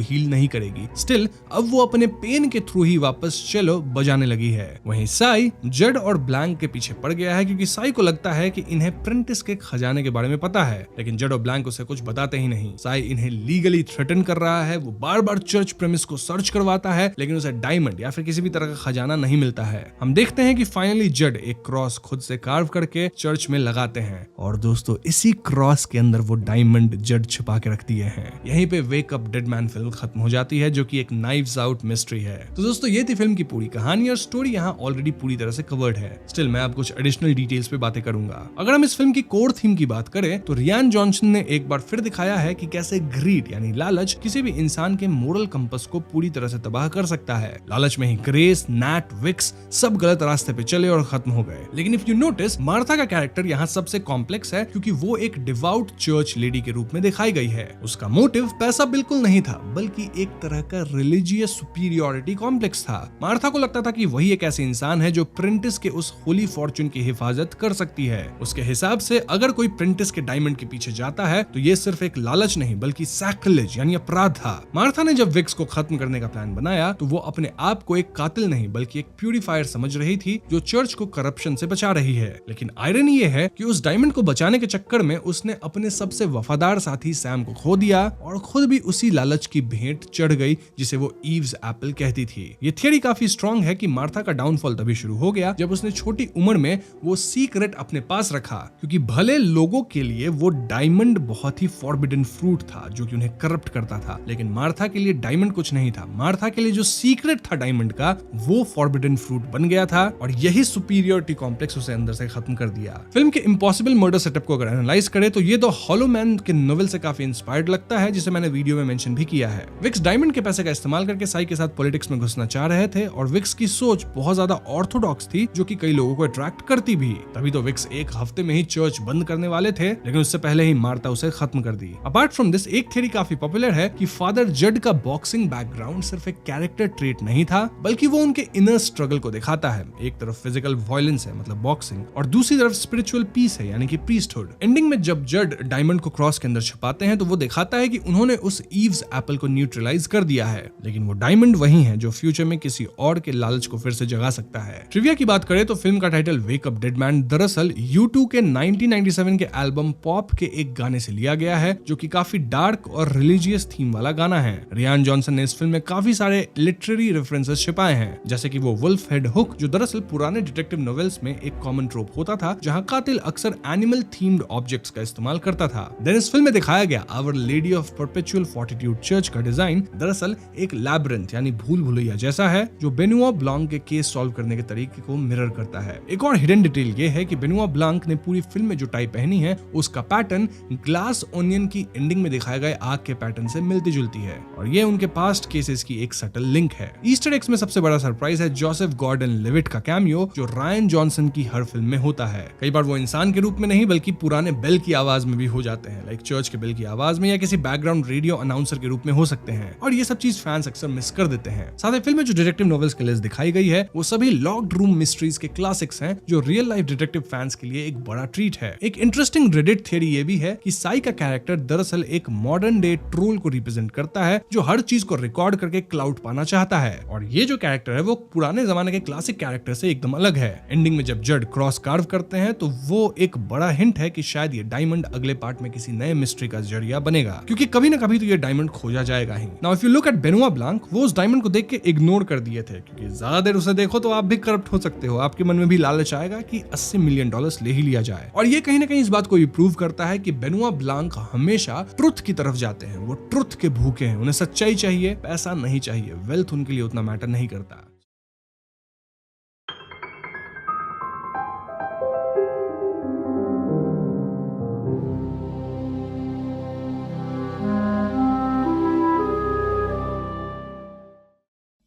हील नहीं करेगी। स्टिल अब वो अपने पेन के थ्रू ही वापस चलो बजाने लगी है। वहीं साई जड और ब्लैंक के पीछे पड़ गया है क्योंकि साई को लगता है कि इन्हें प्रेंटिस के खजाने के बारे में पता है, लेकिन जड और ब्लैंक उसे कुछ बताते ही नहीं। साई इन्हें लीगली थ्रेटन कर रहा है। वो बार बार चर्च प्रेमिस को सर्च करवाता है, लेकिन उसे डायमंड या फिर किसी भी तरह का खजाना नहीं मिलता है। हम देखते हैं कि फाइनली जड एक क्रॉस खुद से कार्व करके चर्च में लगाते हैं और दोस्तों इसी क्रॉस के अंदर वो डायमंड जड छुपा के रख दिए हैं। यहीं पे wake up dead man film खत्म हो जाती है जो कि एक नाइव्स आउट मिस्ट्री है। तो दोस्तों ये थी फिल्म की पूरी कहानी और स्टोरी यहाँ ऑलरेडी पूरी तरह से कवर्ड है। स्टिल मैं अब कुछ एडिशनल डिटेल्स पे बातें करूंगा। अगर हम इस फिल्म की कोर थीम की बात करें तो रियान जॉनसन ने एक बार फिर दिखाया है कि कैसे ग्रीड यानी लालच किसी भी इंसान के मोरल कंपस को पूरी तरह से तबाह कर सकता है। लालच में ही ग्रेस, नैट, विक्स सब गलत रास्ते पे चले और खत्म हो गए। लेकिन इफ यू नोटिस मार्था का कैरेक्टर यहाँ सबसे कॉम्प्लेक्स है क्योंकि वो एक डिवाउट चर्च लेडी के रूप में दिखाई गई है। उसका मोटिव पैसा बिल्कुल नहीं था, बल्कि एक तरह का रिलीजियस सुपीरियोरिटी कॉम्प्लेक्स था। मार्था को लगता था कि वही एक ऐसी इंसान है जो प्रेंटिस के उस होली फॉर्चून की हिफाजत कर सकती है। उसके हिसाब से अगर कोई प्रेंटिस के डायमंड के पीछे जाता है तो ये सिर्फ एक लालच नहीं बल्कि सैक्रिलेज यानी अपराध था। मार्था ने जब विक्स को खत्म करने का प्लान बनाया तो वो अपने आप को एक कातिल नहीं बल्कि एक प्यूरिफायर समझ रही थी जो चर्च को करप्शन से बचा रही है। लेकिन आयरनी ये है कि उस डायमंड को बचाने के चक्कर में उसने अपने सबसे वफादार साथी सैम को खो दिया और खुद भी उसी लालच की भेंट चढ़ गई जिसे वो ईव्स एप्पल कहती थी। ये थियरी काफी स्ट्रॉन्ग है कि मार्था का डाउनफॉल तभी शुरू हो गया जब उसने छोटी उम्र में वो सीक्रेट अपने पास रखा, क्योंकि भले लोगों के लिए वो डायमंड बहुत ही फॉरबिडन फ्रूट था जो कि उन्हें करप्ट करता था, लेकिन मार्था के लिए डायमंड कुछ नहीं था। मार्था के लिए जो सीक्रेट था डायमंड का वो फॉरबिडन फ्रूट बन गया था और यही सुपीरियोरिटी कॉम्प्लेक्स उसे अंदर से खत्म कर दिया। फिल्म के इम्पॉसिबल मर्डर सेटअप को अगर एनालाइज करें तो ये तो हॉलो मैन के नोवेल से काफी इंस्पायर्ड लगता है जिसे मैंने वीडियो में मेंशन भी किया है। विक्स डायमंड के पैसे का इस्तेमाल करके साई के साथ पॉलिटिक्स में घुसना चाह रहे थे और विक्स की सोच बहुत ज्यादा ऑर्थोडॉक्स थी जो कि कई लोगों को अट्रैक्ट करती भी। तभी तो विक्स एक हफ्ते में ही चर्च बंद करने वाले थे, लेकिन उससे पहले ही मार्था उसे खत्म कर दी। अपार्ट फ्रॉम दिस एक थ्योरी काफी पॉपुलर है कि फादर जड का बॉक्सिंग बैकग्राउंड सिर्फ एक कैरेक्टर ट्रेट नहीं था बल्कि वो उनके इनर स्ट्रगल को दिखाता है। एक तरफ फिजिकल वायलेंस है मतलब बॉक्सिंग और दूसरी तरफ स्पिरिचुअल पीस है यानी कि प्रीस्टहुड। एंडिंग में जब जड डायमंड को क्रॉस के अंदर छुपाते हैं तो वो दिखाता है कि उन्होंने उस ईव्स एप्पल को न्यूट्रलाइज कर दिया है, लेकिन वो डायमंड वही है जो फ्यूचर में किसी और के लालच को फिर से जगा सकता है। ट्रिविया की बात करें तो फिल्म का title wake up dead man दरअसल U2 के 1997 के एल्बम पॉप के एक गाने से लिया गया है जो कि काफी डार्क और रिलीजियस थीम वाला गाना है। रियान जॉनसन ने इस फिल्म में काफी सारे लिटरेरी रेफरेंसेस छिपाए हैं, जैसे कि वो वुल्फ हेड हुक जो दरअसल पुराने डिटेक्टिव नॉवेल्स में एक कॉमन ट्रोप होता था जहां कातिल अक्सर एनिमल थीम्ड ऑब्जेक्ट्स का इस्तेमाल करता था। देन इस फिल्म में दिखाया गया Our Lady of Perpetual Fortitude church का डिजाइन दरअसल एक लैबिरिंथ यानी भूल भुलैया जैसा है जो बेनुआ ब्लांक के केस सॉल्व करने के तरीके को मिरर करता है। एक और हिडन डिटेल ये है कि बेनुआ ब्लांक ने पूरी फिल्म में जो टाई पहनी है उसका पैटर्न ग्लास ओनियन की एंडिंग में दिखाए गए आग के पैटर्न से मिलती जुलती है और ये उनके पास्ट केसेस की एक सटल लिंक है। ईस्टर एग्स में सबसे बड़ा सरप्राइज है जोसेफ गॉर्डन लेविट का कैमियो जो रायन जॉनसन की हर फिल्म में होता है। कई बार वो इंसान के रूप में नहीं बल्कि पुराने बेल की आवाज में भी हो जाते हैं, लाइक चर्च के बेल की आवाज में या किसी बैकग्राउंड रेडियो अनाउंसर के रूप में हो सकते हैं और ये सब चीज फैंस अक्सर मिस कर देते हैं। साथ ही फिल्म में जो डिटेक्टिव नॉवेल्स की लिस्ट दिखाई गई है वो सभी लॉक्ड रूम मिस्ट्रीज के क्लासिक्स हैं जो रियल लाइफ डिटेक्टिव फैंस के लिए एक बड़ा ट्रीट है। एक इंटरेस्टिंग रेडिट थियरी ये भी है कि साई का कैरेक्टर दरअसल एक मॉडर्न डे ट्रोल को रिप्रेजेंट करता है जो हर चीज को रिकॉर्ड करके क्लाउड पाना चाहता है और ये जो कैरेक्टर है वो पुराने जमाने के क्लासिक कैरेक्टर से एकदम अलग है। एंडिंग में जब जड क्रॉस कार्व करते हैं तो वो एक बड़ा हिंट है कि शायद ये डायमंड अगले पार्ट में किसी नए मिस्ट्री का जरिया बनेगा, क्योंकि कभी ना कभी तो ये डायमंड खोजा जाएगा ही। Now if you look at Benoit Blanc, वो उस डायमंड को देख के इग्नोर कर दिए थे क्योंकि ज्यादा देर उसे देखो तो आप भी करप्ट हो सकते हो, आपके मन में भी लालच आएगा कि $80 मिलियन ले ही लिया जाए। और ये कहीं ना कहीं इस बात को भी प्रूव करता है कि बेनुआ ब्लांक हमेशा ट्रुथ की तरफ जाते हैं। वो ट्रुथ के भूखे हैं, उन्हें सच्चाई चाहिए, पैसा नहीं चाहिए। वेल्थ उनके लिए उतना मैटर नहीं करता।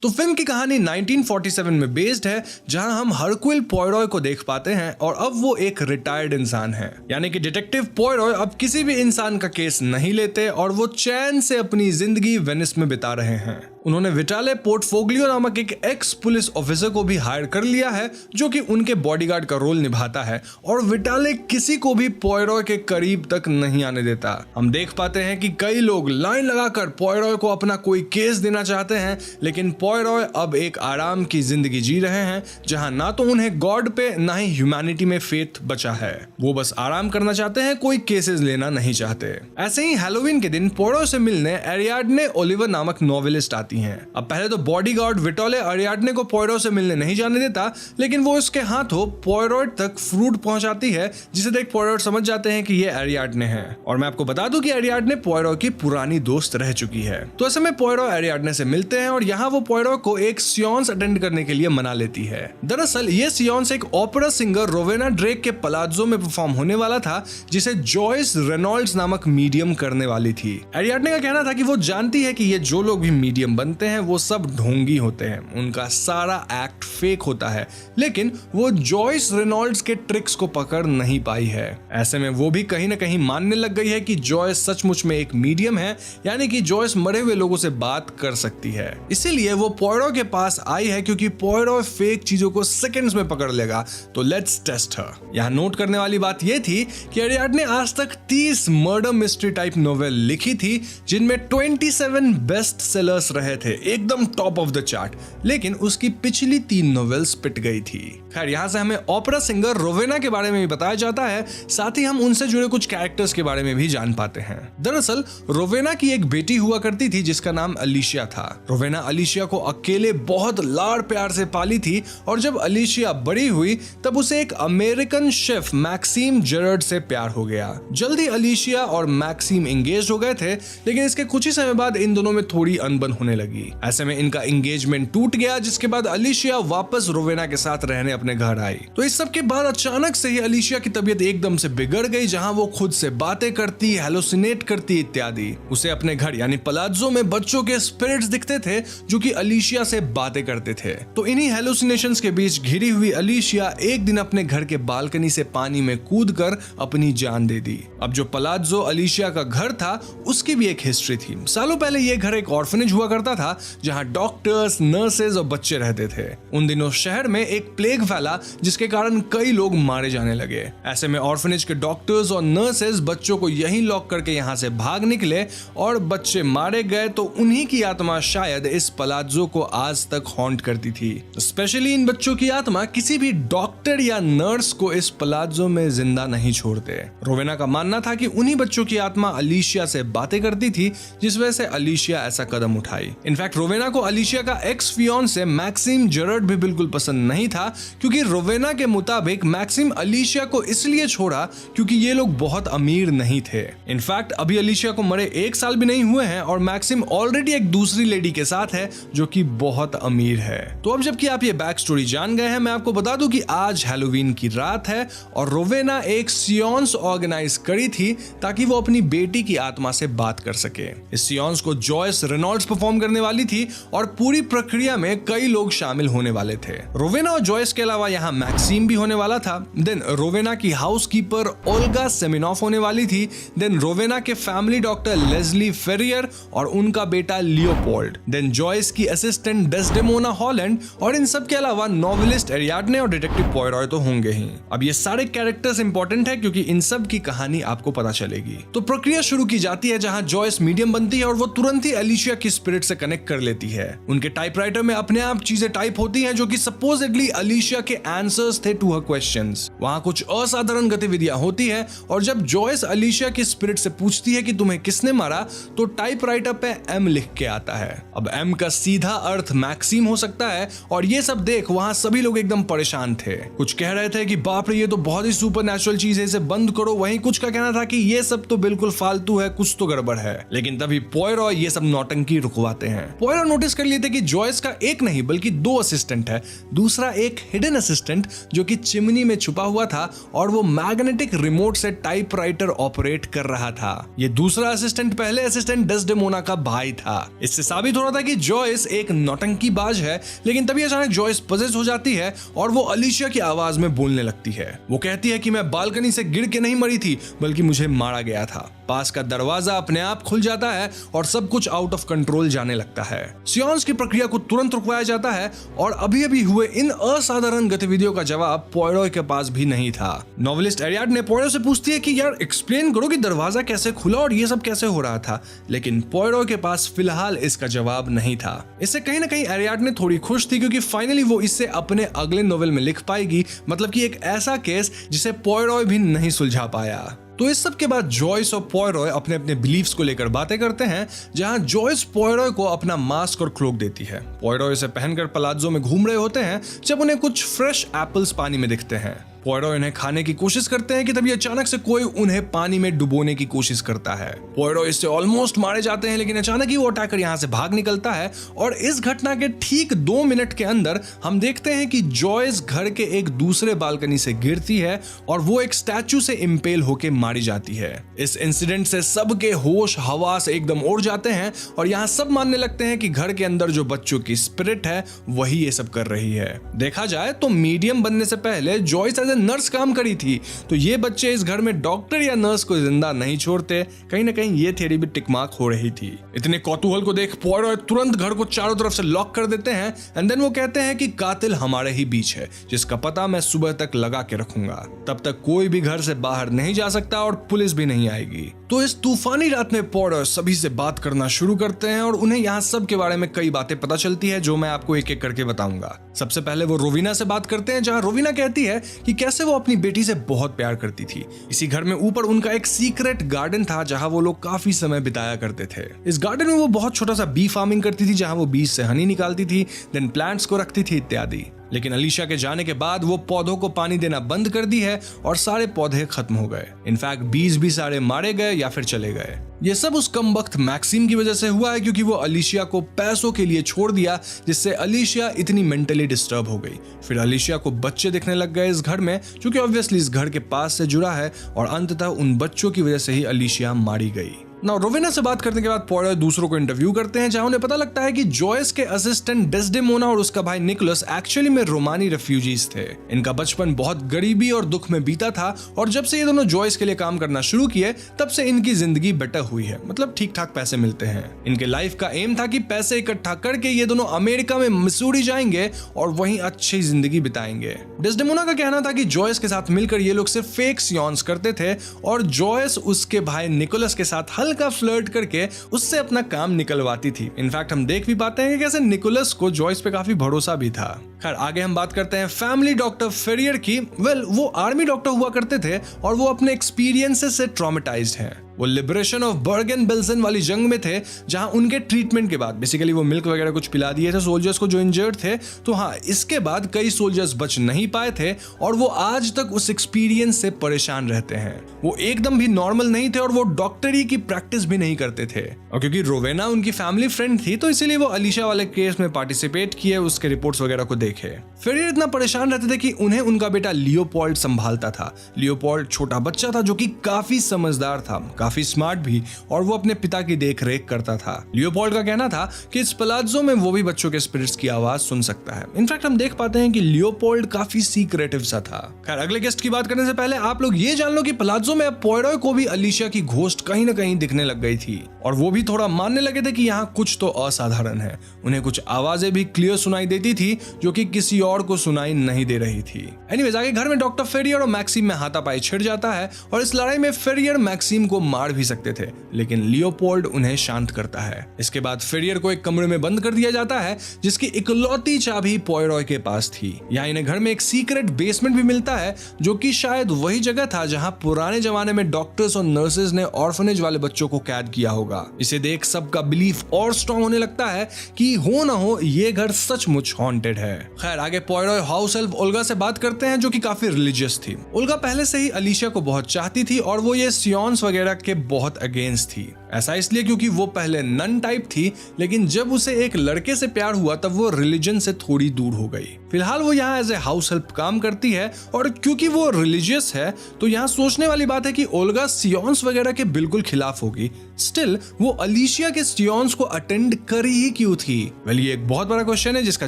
तो फिल्म की कहानी 1947 में बेस्ड है, जहां हम हरक्यूल पॉयरॉय को देख पाते हैं और अब वो एक रिटायर्ड इंसान है। यानी कि डिटेक्टिव पॉयरॉय अब किसी भी इंसान का केस नहीं लेते और वो चैन से अपनी जिंदगी वेनिस में बिता रहे हैं। उन्होंने विटाले पोर्टफोलियो नामक एक एक्स पुलिस ऑफिसर को भी हायर कर लिया है, जो कि उनके बॉडीगार्ड का रोल निभाता है, और विटाले किसी को भी पॉयरॉय के करीब तक नहीं आने देता। हम देख पाते हैं कि कई लोग लाइन लगाकर पॉयरॉय को अपना कोई केस देना चाहते हैं, लेकिन पॉयरॉय अब एक आराम की जिंदगी जी रहे हैं, जहां ना तो उन्हें गॉड पे ना ही ह्यूमैनिटी में फेथ बचा है। वो बस आराम करना चाहते हैं, कोई केसेस लेना नहीं चाहते। ऐसे ही हैलोवीन के दिन पॉयरॉय से मिलने एरियाडने ओलिवर नामक नॉवेलिस्ट आती हैं। अब पहले तो बॉडीगार्ड विटोले अरियाडने को पॉयरॉय से मिलने नहीं जाने देता, लेकिन वो इसके हाथों पॉयरॉय तक फ्रूट पहुंचाती है, जिसे देख पॉयरॉय समझ जाते हैं कि ये अरियाडने है। और मैं आपको बता दूं कि अरियाडने पॉयरॉय की पुरानी दोस्त रह चुकी है। तो ऐसे में पॉयरॉय अरियाडने से मिलते हैं और यहाँ वो पॉयरॉय को एक सियोंस अटेंड करने के लिए मना लेती है। दरअसल ये सियोंस एक ओपेरा सिंगर रोवेना ड्रेक के पलाज़ो में परफॉर्म होने वाला था, जिसे जॉयस रेनॉल्ड्स नामक मीडियम करने वाली थी। अरियाडने का कहना था कि वो जानती है कि ये जो लोग भी मीडियम बनते हैं वो सब ढोंगी होते हैं, उनका सारा एक्ट फेक होता है, लेकिन वो जॉयस रेनॉल्ड्स के ट्रिक्स को पकड़ नहीं पाई है। ऐसे में वो भी कहीं ना कहीं मानने लग गई है कि जॉयस सचमुच में एक मीडियम है, यानी कि जॉयस मरे हुए लोगों से बात कर सकती है। इसीलिए वो पॉयरॉय के पास आई है, क्योंकि पॉयरॉय फेक चीजों को सेकंड्स में पकड़ लेगा। तो लेट्स टेस्ट हर। यहाँ नोट करने वाली बात यह थी कि अरियाडने आज तक 30 मर्डर मिस्ट्री टाइप नोवेल लिखी थी, जिनमें 27 बेस्ट सेलर्स रहे थे, एकदम टॉप ऑफ द चार्ट, लेकिन उसकी पिछली 3 नॉवेल्स पिट गई थी। खैर, यहाँ से हमें ओपेरा सिंगर रोवेना के बारे में भी बताया जाता है, साथ ही हम उनसे जुड़े कुछ कैरेक्टर्स के बारे में भी जान पाते हैं। दरअसल रोवेना की एक बेटी हुआ करती थी जिसका नाम अलिशिया था। रोवेना अलिशिया को अकेले बहुत लाड़ प्यार से पाली थी, और जब अलिशिया बड़ी हुई तब उसे एक अमेरिकन शेफ मैक्सिम जेरर्ड से प्यार हो गया। जल्दी अलिशिया और मैक्सिम एंगेज हो गए थे, लेकिन इसके कुछ ही समय बाद इन दोनों में थोड़ी अनबन होने लगी। ऐसे में इनका एंगेजमेंट टूट गया, जिसके बाद अलिशिया वापस रोवेना के साथ रहने अपने घर आई। तो इस सब के बाद अचानक से ही अलिशिया की तबीयत एकदम से बिगड़ गई, जहां वो खुद से बातें करती, हेलोसिनेट करती इत्यादि। उसे अपने घर यानी पलाज़ो में बच्चों के स्पिरिट्स दिखते थे, जो कि अलिशिया से बातें करते थे। तो इन्हीं हेलोसिनेशंस के बीच घिरी हुई अलिशिया एक दिन अपने घर के बालकनी से पानी में कूदकर अपनी जान दे दी। अब जो पलाज़ो अलिशिया का घर था, उसकी भी एक हिस्ट्री थी। सालों पहले यह घर एक ऑर्फनेज हुआ करता था, जहां डॉक्टर्स, नर्सेज और बच्चे रहते थे। उन दिनों शहर में एक प्लेग फैला, जिसके कारण कई लोग मारे जाने लगे। ऐसे में ऑर्फनेज के डॉक्टर्स और नर्सेज बच्चों को यहीं लॉक करके यहां से भाग निकले और बच्चे मारे गए। तो उन्हीं की आत्मा शायद इस पलाज़ो को आज तक हॉन्ट करती थी। स्पेशली इन बच्चों की आत्मा किसी भी डॉक्टर या नर्स को इस पलाज़ो में जिंदा नहीं छोड़ते। रोवेना का मानना था कि उन्हीं बच्चों की आत्मा अलिशिया से बातें करती थी, जिस वजह से अलिशिया ऐसा कदम उठाई। इनफैक्ट रोवेना को अलिशिया का एक्स फियांसे मैक्सिम जेरर्ड भी बिल्कुल पसंद नहीं था, क्योंकि रोवेना के मुताबिक मैक्सिम अलिशिया को इसलिए छोड़ा क्योंकि ये लोग बहुत अमीर नहीं थे। इनफैक्ट अभी अलिशिया को मरे 1 साल भी नहीं हुए हैं और मैक्सिम ऑलरेडी एक दूसरी लेडी के साथ है, जो कि बहुत अमीर है। तो अब जबकि आप ये बैक स्टोरी जान गए हैं, मैं आपको बता दूं कि आज हैलोवीन की रात है और रोवेना एक सियोंस ऑर्गेनाइज करी थी ताकि वो अपनी बेटी की आत्मा से बात कर सके। इस सियोंस को जॉयस रेनॉल्ड्स परफॉर्म करने वाली थी और पूरी प्रक्रिया में कई लोग शामिल होने वाले थे। रोवेना और जॉयस के अलावा यहाँ मैक्सिम भी होने वाला था। देन रोवेना की हाउसकीपर ओल्गा सेमिनॉफ होने वाली थी। देन रोवेना के फैमिली डॉक्टर लेस्ली फेरियर और उनका बेटा लियोपोल्ड। देन जॉयस की असिस्टेंट डेस्डेमोना हॉलैंड, और इन सब के अलावा नॉवेलिस्ट एरियाडने और डिटेक्टिव पॉयरॉय तो होंगे ही। अब ये सारे कैरेक्टर्स इंपॉर्टेंट है क्योंकि इन सब की कहानी आपको पता चलेगी। तो प्रक्रिया शुरू की जाती है जहां जॉयस मीडियम बनती है और वो तुरंत ही अलिशिया की स्पिरिट से कनेक्ट कर लेती है। उनके टाइपराइटर में अपने आप चीजें टाइप होती हैं, जो कि सपोजिटली अलिशिया के आंसर्स थे टू हर क्वेश्चंस। वहां कुछ असाधारण गतिविधियां होती है और जब जॉयस अलिशिया की स्पिरिट से पूछती है कि तुम्हें किसने मारा, तो टाइपराइटर पे एम लिख के आता है। अब एम का सीधा अर्थ मैक्सिम हो सकता है और ये सब देख वहां सभी लोग एकदम परेशान थे। कुछ कह रहे थे कि बाप रे, ये तो बहुत ही सुपरनैचुरल चीज है, इसे बंद करो। वहीं कुछ का कहना था कि ये सब तो बिल्कुल फालतू है, कुछ तो गड़बड़ है। लेकिन तभी पॉयरॉय ये सब नौटंकी रुकवाते जाते हैं। पॉयरो नोटिस कर लेते कि जॉयस का एक नहीं बल्कि 2 असिस्टेंट है। दूसरा एक हिडन असिस्टेंट जो कि चिमनी में छुपा हुआ था और वो मैग्नेटिक रिमोट से टाइपराइटर ऑपरेट कर रहा था। ये दूसरा असिस्टेंट पहले असिस्टेंट डेस्डेमोना का भाई था। इससे साबित हो रहा था कि जॉयस एक नौटंकीबाज है। लेकिन तभी अचानक जॉयस पजेस हो जाती है और वो अलीशिया की आवाज में बोलने लगती है। वो कहती है कि मैं बालकनी से गिर के नहीं मरी थी बल्कि मुझे मारा गया था। पास का दरवाजा अपने आप खुल जाता है और सब कुछ आउट ऑफ कंट्रोल जाने लगता है। सियोंस की प्रक्रिया को तुरंत रुकवाया जाता है और अभी अभी हुए इन असाधारण गतिविधियों का जवाब पॉयरो के पास भी नहीं था। नॉवेलिस्ट एरियाडने पॉयरो से पूछती है कि यार एक्सप्लेन करो कि दरवाजा कैसे खुला और ये सब कैसे हो रहा था, लेकिन पॉयरो के पास फिलहाल इसका जवाब नहीं था। इससे कहीं ना कहीं एरियाडने थोड़ी खुश थी क्योंकि फाइनली वो इससे अपने अगले नोवेल में लिख पाएगी, मतलब कि एक ऐसा केस जिसे पॉयरो भी नहीं सुलझा पाया। तो इस सब के बाद जॉयस और पॉयरो अपने अपने बिलीफ्स को लेकर बातें करते हैं, जहां जॉयस पॉयरो को अपना मास्क और क्लोक देती है। पॉयरो इसे पहनकर पलाज़ो में घूम रहे होते हैं जब उन्हें कुछ फ्रेश एप्पल्स पानी में दिखते हैं। पॉयरो इन्हें खाने की कोशिश करते हैं कि तभी अचानक से कोई उन्हें पानी में डुबोने की कोशिश करता है। पॉयरो इससे ऑलमोस्ट मारे जाते हैं, लेकिन अचानक ही वो अटैकर यहाँ से भाग निकलता है और इस घटना के ठीक 2 मिनट के अंदर हम देखते हैं कि जॉयस घर के एक दूसरे बालकनी से गिरती है और वो एक स्टैचू से इंपेल होके मारी जाती है। इस इंसिडेंट से सबके होश हवास एकदम उड़ जाते हैं और यहाँ सब मानने लगते हैं कि घर के अंदर जो बच्चों की स्पिरिट है वही ये सब कर रही है। देखा जाए तो मीडियम बनने से पहले जॉयस एज ए नर्स काम करी थी, तो ये बच्चे इस घर में डॉक्टर या नर्स को जिंदा नहीं छोड़ते। कहीं ना कहीं ये थियरी भी टिकमार्क हो रही थी। इतने कौतूहल को देख पॉयरो तुरंत घर को चारों तरफ से लॉक कर देते हैं एंड देन वो कहते हैं कि कातिल हमारे ही बीच है, जिसका पता मैं सुबह तक लगा के रखूंगा। तब तक कोई भी घर से बाहर नहीं जा सकता और पुलिस भी नहीं आएगी। तो इस तूफानी रात में पॉयरो सभी से बात करना शुरू करते हैं और उन्हें यहाँ सब के बारे में कई बातें पता चलती है जो मैं आपको एक एक करके बताऊंगा। सबसे पहले वो रोविना से बात करते हैं, जहाँ रोविना कहती है कि कैसे वो अपनी बेटी से बहुत प्यार करती थी। इसी घर में ऊपर उनका एक सीक्रेट गार्डन था जहाँ वो लोग काफी समय बिताया करते थे। इस गार्डन में वो बहुत छोटा सा बी फार्मिंग करती थी, जहाँ वो बीज से हनी निकालती थी, देन प्लांट्स को रखती थी इत्यादि। लेकिन अलीशिया के जाने के बाद वो पौधों को पानी देना बंद कर दी है और सारे पौधे खत्म हो गए। इनफैक्ट बीज भी सारे मारे गए या फिर चले गए। ये सब उस कमबख्त मैक्सिम की वजह से हुआ है, क्योंकि वो अलीशिया को पैसों के लिए छोड़ दिया, जिससे अलीशिया इतनी मेंटली डिस्टर्ब हो गई। फिर अलीशिया को बच्चे दिखने लग गए इस घर में, जो कि ऑब्वियसली इस घर के पास से जुड़ा है, और अंततः उन बच्चों की वजह से ही अलीशिया मारी गई। नाउ रोविना से बात करने के बाद पॉयरो दूसरों को इंटरव्यू करते हैं, जहां उन्हें पता लगता है कि जॉयस के असिस्टेंट डेस्डेमोना और उसका भाई निकोलस एक्चुअली में रोमानी रेफ्यूजीज थे। इनका बचपन बहुत गरीबी और दुख में बीता था और जब से ये दोनों जॉयस के लिए काम करना शुरू किए तब से इनकी जिंदगी बेटर हुई है, मतलब ठीक ठाक पैसे मिलते हैं। इनके लाइफ का एम था कि पैसे इकट्ठा करके ये दोनों अमेरिका में मिसूरी जाएंगे और वहीं अच्छी जिंदगी बिताएंगे। डेस्डेमोना का कहना था कि जॉयस के साथ मिलकर ये लोग सिर्फ फेक सियोन्स करते थे और जॉयस उसके भाई निकोलस के साथ हल्का फ्लर्ट करके उससे अपना काम निकलवाती थी। इनफैक्ट हम देख भी पाते हैं कि कैसे निकोलस को जॉयस पे काफी भरोसा भी था। खैर आगे हम बात करते हैं फैमिली डॉक्टर फेरियर की। वो आर्मी डॉक्टर हुआ करते थे और वो अपने एक्सपीरियंसेस से ट्रॉमेटाइज्ड हैं। वो लिबरेशन ऑफ बर्गन बेल्सन वाली जंग में थे, जहां उनके ट्रीटमेंट के बाद बेसिकली वो मिल्क वगैरह कुछ पिला दिए थे सोल्जर्स को जो इंजर्ड थे। तो हाँ, इसके बाद कई सोल्जर्स बच नहीं पाए थे और वो आज तक उस एक्सपीरियंस से परेशान रहते हैं। वो एकदम भी नॉर्मल नहीं थे और वो डॉक्टरी की प्रैक्टिस भी नहीं करते थे। और क्योंकि रोवेना उनकी फैमिली फ्रेंड थी तो इसीलिए वो अलीशा वाले केस में पार्टिसिपेट किए, उसके रिपोर्ट्स वगैरह को देखे। फिर ये इतना परेशान रहते थे कि उन्हें उनका बेटा लियोपोल्ड संभालता था। लियोपोल्ड छोटा बच्चा था जो कि काफी समझदार था, काफी स्मार्ट भी, और वो अपने पिता की देखरेख करता था। लियोपोल्ड का कहना था कि इस पलाज़ो में वो भी बच्चों के स्पिरिट्स की आवाज सुन सकता है। इनफैक्ट हम देख पाते हैं कि लियोपोल्ड काफी सीक्रेटिव सा था। खैर अगले गेस्ट की बात करने से पहले आप लोग ये जान लो कि पलाज़ो में अब पॉयरो को भी अलीशा की घोस्ट कहीं ना कहीं दिखने लग गई थी और वो भी थोड़ा मानने लगे थे कि यहाँ कुछ तो असाधारण है। उन्हें कुछ आवाजें भी क्लियर सुनाई देती थी जो कि किसी और को सुनाई नहीं दे रही थी। एनीवेज आगे घर में डॉक्टर फेरियर और मैक्सिम में हाथापाई छिड़ जाता है और इस लड़ाई में फेरियर मैक्सिम को मार भी सकते थे, लेकिन लियोपोल्ड उन्हें शांत करता है। इसके बाद फेरियर को एक कमरे में बंद कर दिया जाता है जिसकी इकलौती चाबी पॉयरो के पास थी। यहाँ इन्हें घर में एक सीक्रेट बेसमेंट भी मिलता है जो कि शायद वही जगह था जहाँ पुराने जमाने में डॉक्टर्स और नर्सेज ने ऑर्फनेज वाले बच्चों को कैद किया होगा। इसे देख सबका बिलीफ और स्ट्रॉन्ग होने लगता है कि हो ना हो ये घर सचमुच हॉन्टेड है। खैर आगे पॉयरो हाउस हेल्प ओल्गा से बात करते हैं जो कि काफी रिलीजियस थी। ओल्गा पहले से ही अलीशा को बहुत चाहती थी और वो ये सियोन्स वगैरह के बहुत अगेंस्ट थी। ऐसा इसलिए क्योंकि वो पहले नन टाइप थी, लेकिन जब उसे एक लड़के से प्यार हुआ तब वो रिलीजन से थोड़ी दूर हो गई। फिलहाल वो यहाँ एज ए हाउस हेल्प काम करती है, और क्योंकि वो रिलीजियस है तो यहाँ सोचने वाली बात है कि ओल्गा सियोन्स वगैरह के बिल्कुल खिलाफ होगी। स्टिल वो अलीशिया के सियोन्स को अटेंड करी ही क्यों थी? वेल, ये एक बहुत बड़ा क्वेश्चन है जिसका